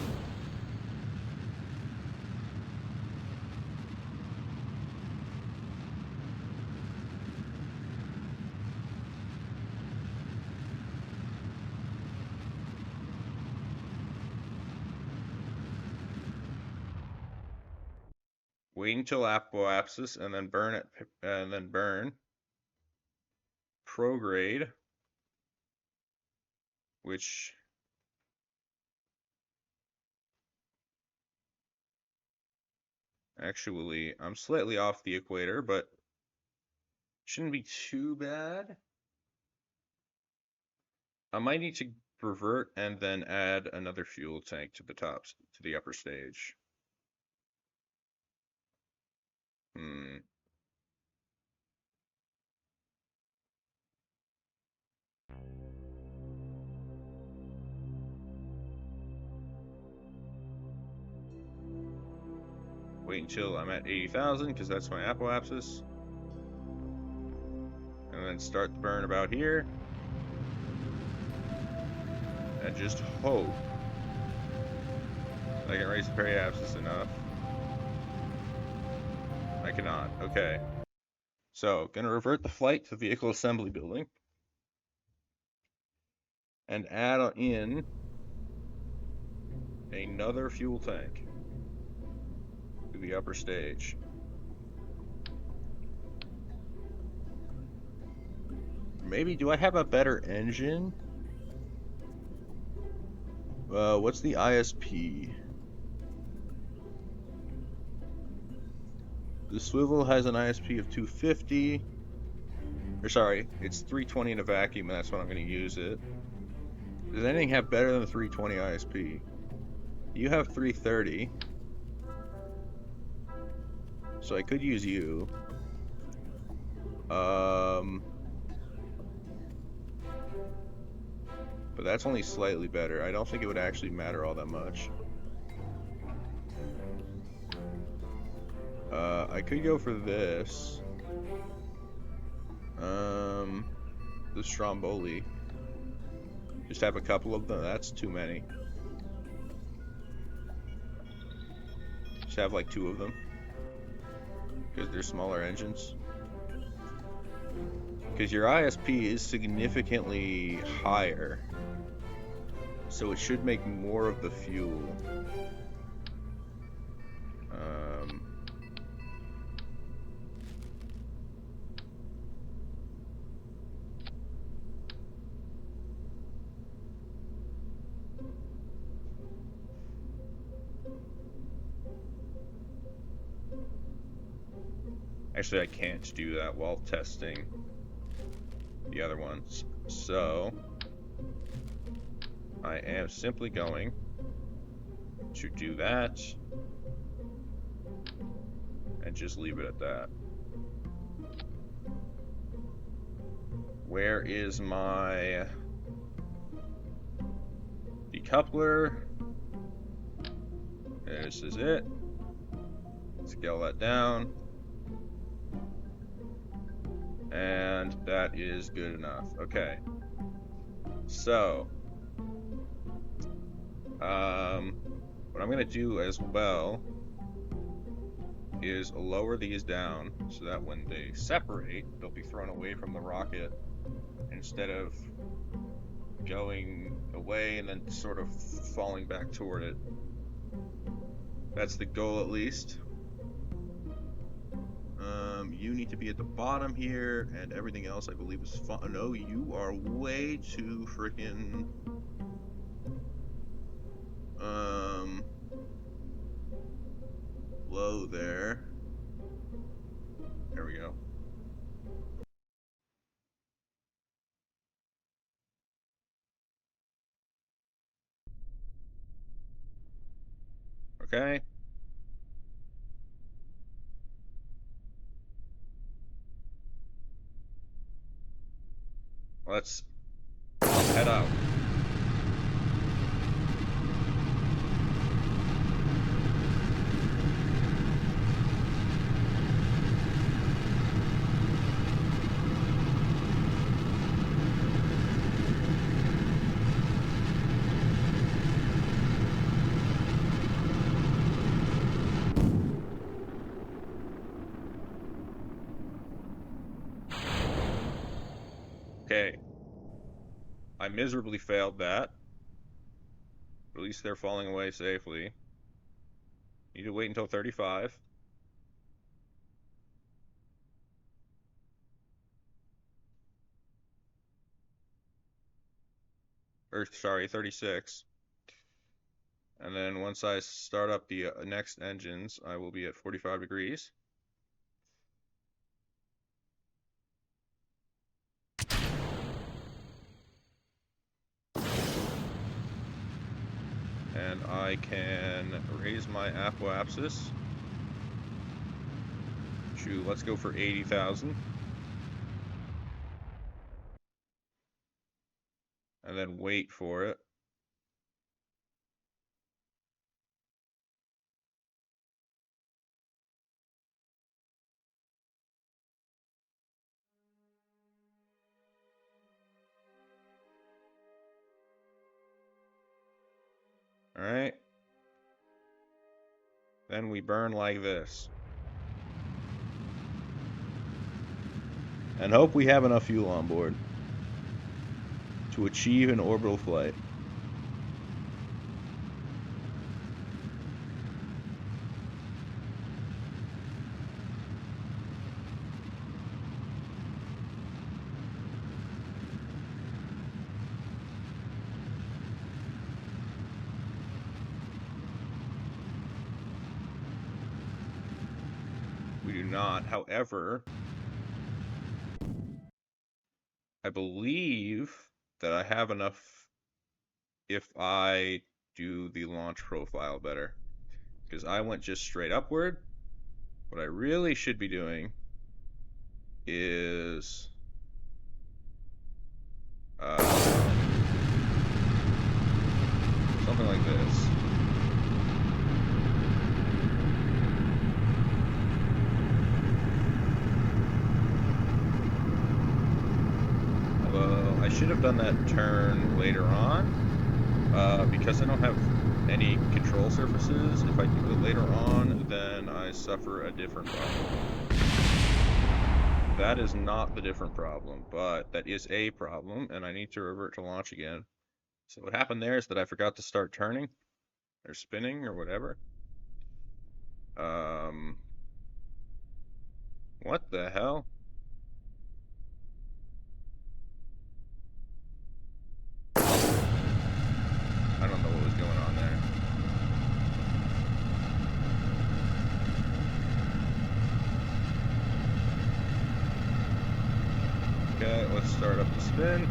Wait until apoapsis and then burn it, and then burn. Prograde, which actually I'm slightly off the equator, but shouldn't be too bad. I might need to revert and then add another fuel tank to the upper stage. Wait until I'm at 80,000 because that's my apoapsis. And then start the burn about here. And just hope I can raise the periapsis enough. I cannot. Okay. So, gonna revert the flight to the vehicle assembly building. And add in another fuel tank to the upper stage. Maybe, do I have a better engine? What's the ISP? The swivel has an ISP of 250. Or sorry, it's 320 in a vacuum, and that's when I'm going to use it. Does anything have better than the 320 ISP? You have 330. So I could use you. But that's only slightly better. I don't think it would actually matter all that much. I could go for this. The Stromboli. Just have a couple of them. That's too many. Just have like 2 of them. Because they're smaller engines. Because your ISP is significantly higher. So it should make more of the fuel. Actually, I can't do that while testing the other ones. So, I am simply going to do that and just leave it at that. Where is my decoupler? This is it. Scale that down. And that is good enough. Okay. So, what I'm going to do as well is lower these down so that when they separate, they'll be thrown away from the rocket instead of going away and then sort of falling back toward it. That's the goal, at least. You need to be at the bottom here, and everything else, I believe, is fine. No, you are way too freaking low there. There we go. Okay. Let's head out. Okay. I miserably failed that. At least they're falling away safely. Need to wait until 35. Or, sorry, 36. And then once I start up the next engines, I will be at 45 degrees. and I can raise my apoapsis to, let's go for 80,000. And then wait for it. All right. Then we burn like this. And hope we have enough fuel on board to achieve an orbital flight. We do not. However, I believe that I have enough if I do the launch profile better. Because I went just straight upward. What I really should be doing is something like this. Although I should have done that turn later on. Because I don't have any control surfaces, if I do it later on, then I suffer a different problem. That is not the different problem, but that is a problem, and I need to revert to launch again. So what happened there is that I forgot to start turning, or spinning, or whatever. What the hell? I don't know what was going on there. Okay, let's start up the spin.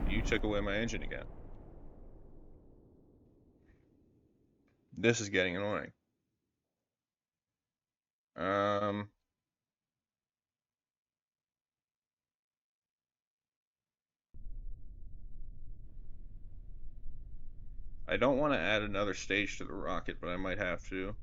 You took away my engine again. This is getting annoying. I don't want to add another stage to the rocket, but I might have to.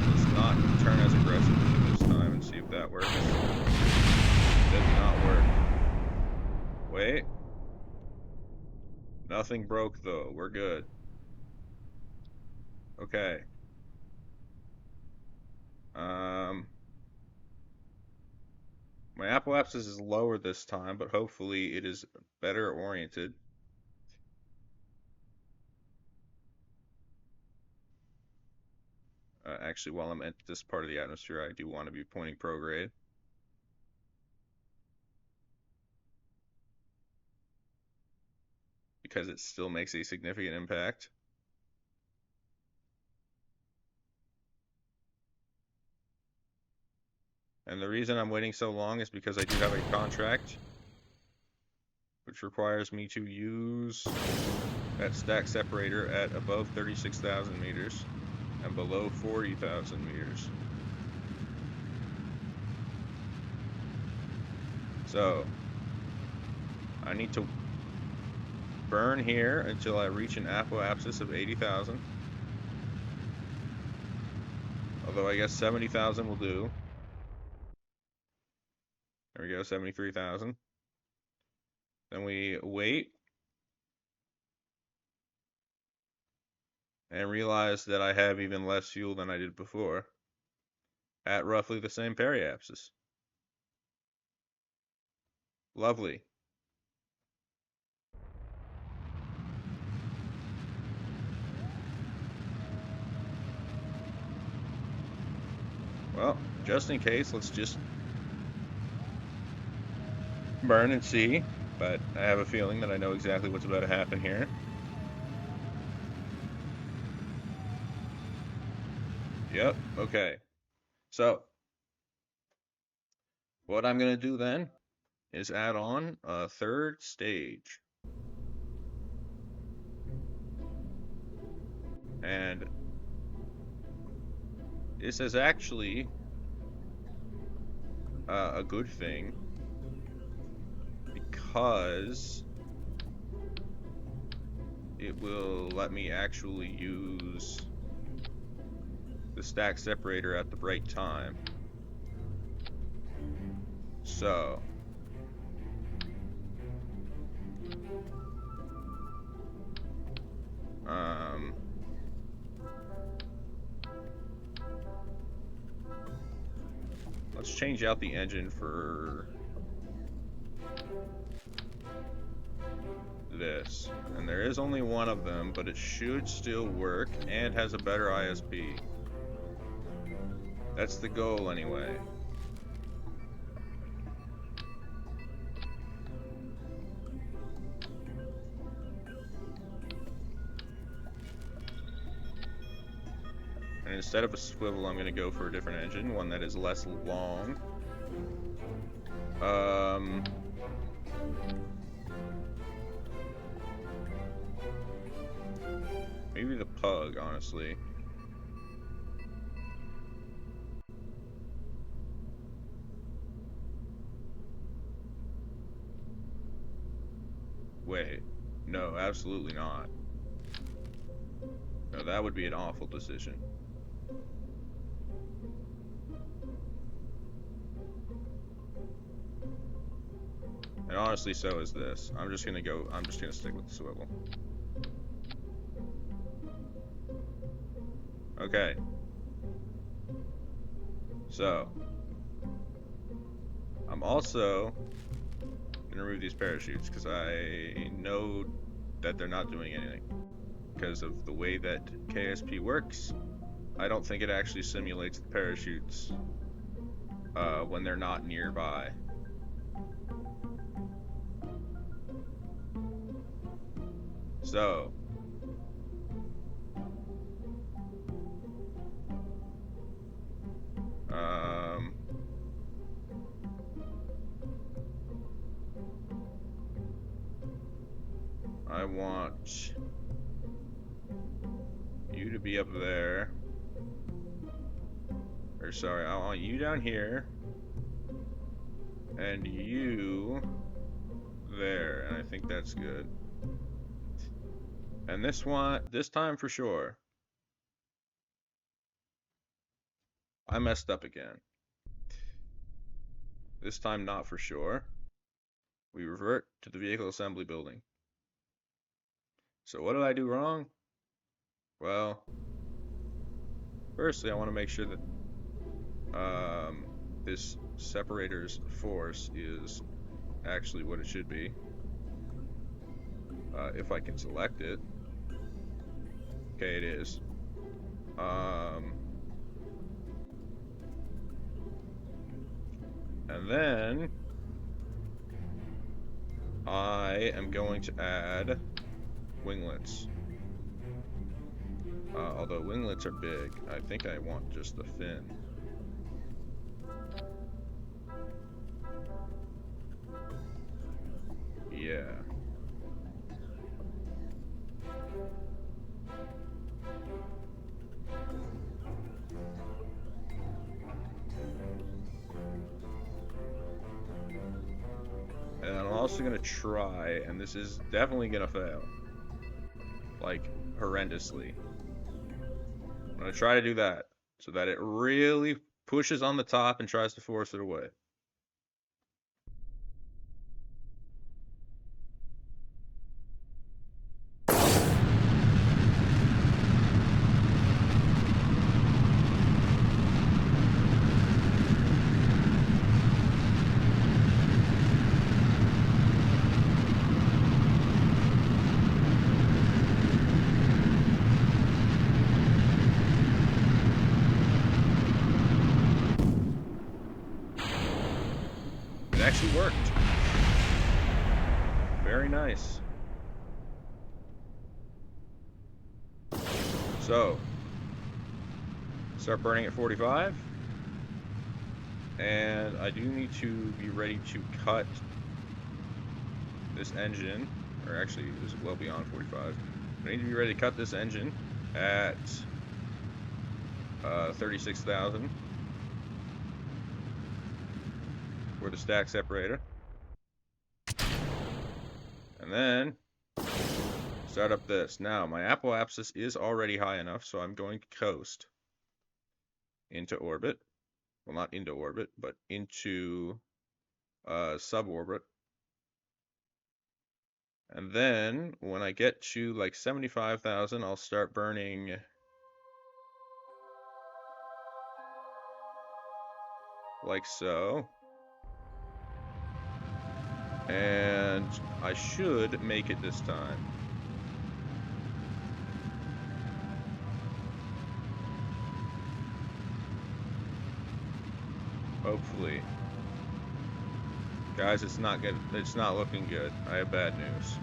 Let's not turn as aggressively this time and see if that works. Did not work. Wait. Nothing broke though. We're good. Okay. My apoapsis is lower this time, but hopefully it is better oriented. Actually, while I'm at this part of the atmosphere, I do want to be pointing prograde. Because it still makes a significant impact. And the reason I'm waiting so long is because I do have a contract which requires me to use that stack separator at above 36,000 meters and below 40,000 meters. So I need to burn here until I reach an apoapsis of 80,000. Although I guess 70,000 will do. There we go, 73,000. Then we wait and realize that I have even less fuel than I did before at roughly the same periapsis. Lovely. Well, just in case, let's just burn and see. But I have a feeling that I know exactly what's about to happen here. Yep, okay. So, what I'm going to do then is add on a third stage. And this is actually a good thing because it will let me actually use the stack separator at the right time. So, let's change out the engine for this. And there is only one of them, but it should still work and has a better ISP. That's the goal anyway. And instead of a swivel, I'm going to go for a different engine, one that is less long. Maybe the Pug, honestly. Wait, no, absolutely not. No, that would be an awful decision. And honestly, so is this. I'm just gonna stick with the swivel. Okay. So, I'm also gonna remove these parachutes because I know that they're not doing anything. Because of the way that KSP works, I don't think it actually simulates the parachutes when they're not nearby. So, I want you to be up there. Or sorry, I want you down here. And you there. And I think that's good. And this time for sure, I messed up again. This time not for sure. We revert to the vehicle assembly building. So what did I do wrong? Well, firstly, I want to make sure that this separator's force is actually what it should be. If I can select it. Okay, it is. And then I am going to add winglets. Although winglets are big, I think I want just the fin. Yeah. And I'm also gonna try, and this is definitely gonna fail. Like, horrendously. I'm gonna try to do that, so that it really pushes on the top and tries to force it away. worked. Very nice. So, start burning at 45. And I do need to be ready to cut this engine, or actually, this is well beyond 45. I need to be ready to cut this engine at 36,000 for the stack separator. And then start up this. Now, my apoapsis is already high enough, so I'm going to coast into orbit. Well, not into orbit, but into suborbit. And then, when I get to like 75,000, I'll start burning like so. And I should make it this time. Hopefully. Guys, it's not good. It's not looking good. I have bad news.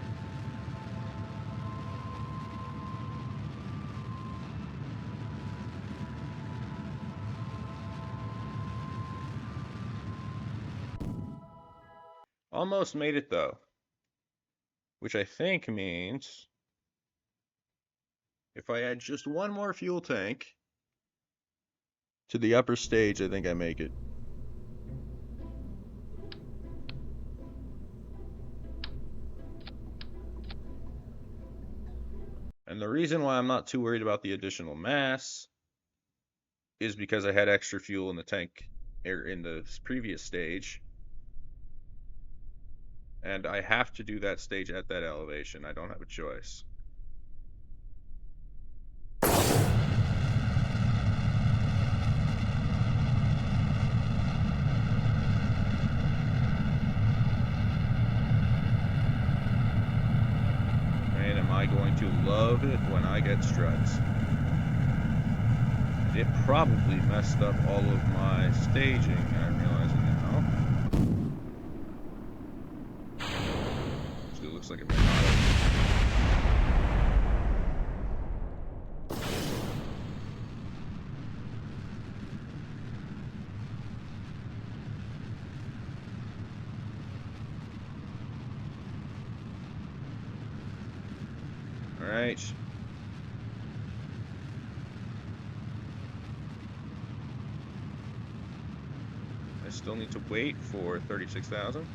Almost made it though. Which I think means if I add just one more fuel tank to the upper stage, I think I make it. And the reason why I'm not too worried about the additional mass is because I had extra fuel in the tank in the previous stage. And I have to do that stage at that elevation. I don't have a choice. Man, am I going to love it when I get struts. It probably messed up all of my staging, I'm realizing now. Actually, it looks like it might not have. Alright. I still need to wait for 36,000.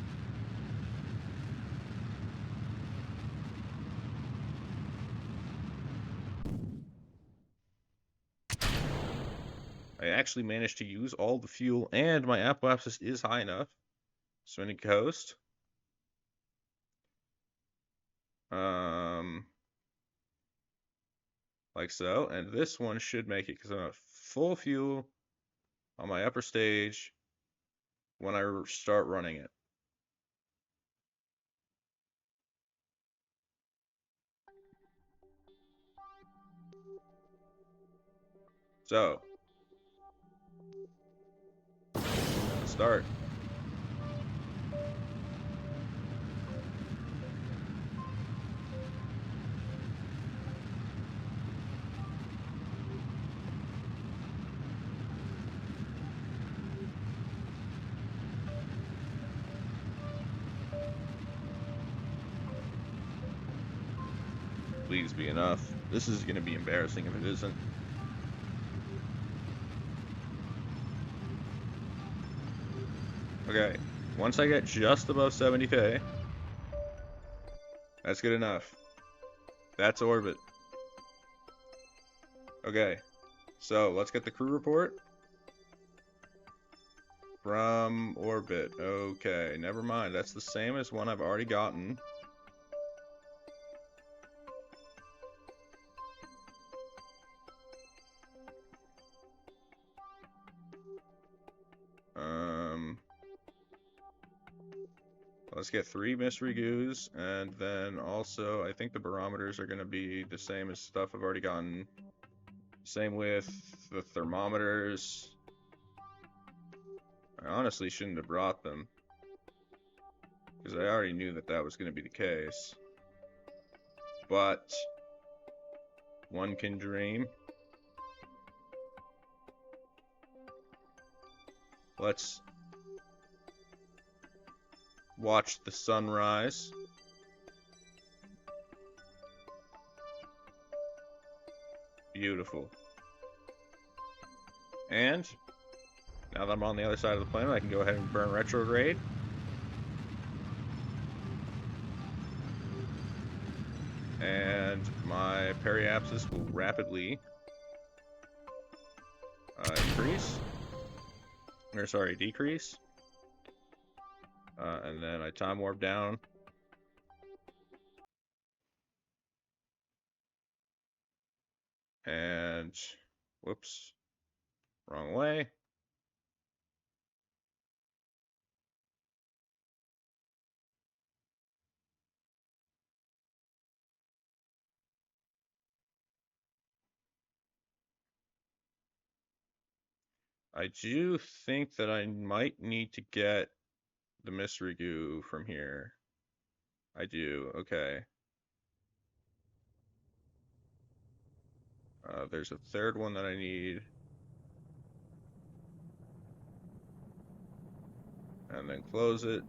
I actually managed to use all the fuel, and my apoapsis is high enough. Swinging coast. Like so. And this one should make it because I'm at full fuel on my upper stage when I start running it. So, let's start. Please be enough. This is going to be embarrassing if it isn't. Okay, once I get just above 70k, that's good enough. That's orbit. Okay, so let's get the crew report from orbit. Okay, never mind. That's the same as one I've already gotten. Let's get 3 mystery goos, and then also I think the barometers are going to be the same as stuff I've already gotten. Same with the thermometers. I honestly shouldn't have brought them. because I already knew that that was going to be the case. But one can dream. Let's watch the sunrise. Beautiful. And now that I'm on the other side of the planet, I can go ahead and burn retrograde. And my periapsis will rapidly decrease. And then I time warp down. And, whoops, wrong way. I do think that I might need to get the mystery goo from here. I do, okay. There's a third one that I need. And then close it.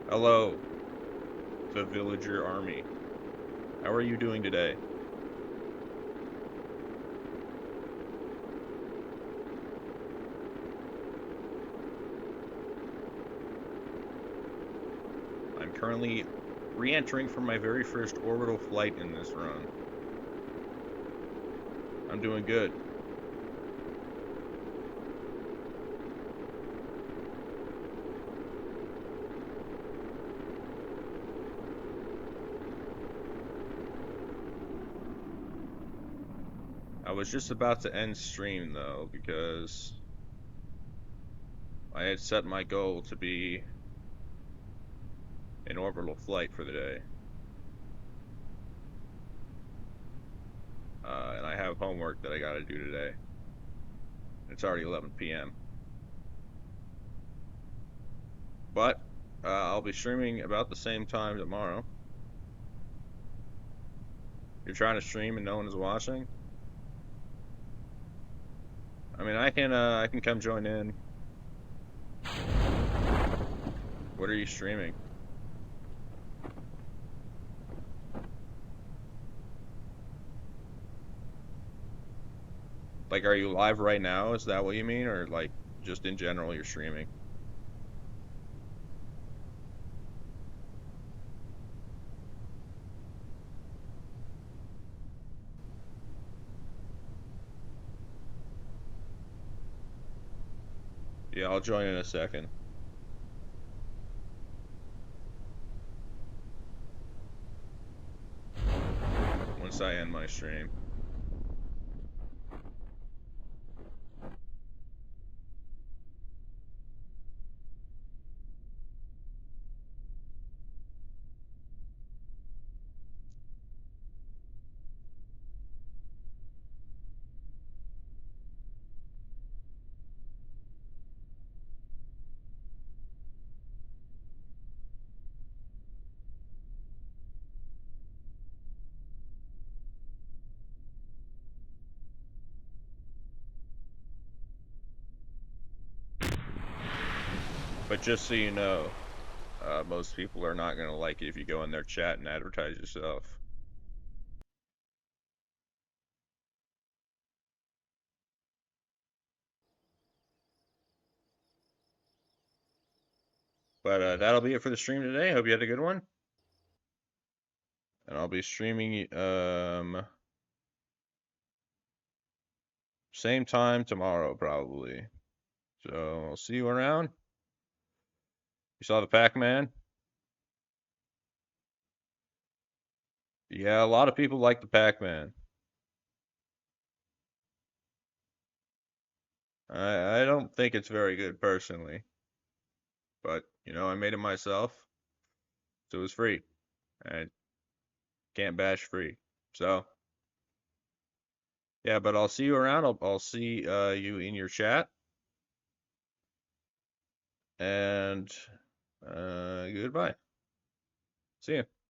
Hello, the villager army. How are you doing today? I'm currently re-entering from my very first orbital flight in this run. I'm doing good. I was just about to end stream though, because I had set my goal to be in orbital flight for the day. And I have homework that I gotta do today. It's already 11 p.m. But I'll be streaming about the same time tomorrow. You're trying to stream and no one is watching? I mean, I can come join in. What are you streaming? Like, are you live right now? Is that what you mean? Or, like, just in general, you're streaming? Yeah, I'll join in a second. Once I end my stream. But just so you know, most people are not going to like it if you go in their chat and advertise yourself. But that'll be it for the stream today. Hope you had a good one. And I'll be streaming same time tomorrow, probably. So I'll see you around. You saw the Pac-Man? Yeah, a lot of people like the Pac-Man. I don't think it's very good personally. But, you know, I made it myself. So it was free. I can't bash free. So Yeah, but I'll see you around. I'll see you in your chat. And goodbye. See you.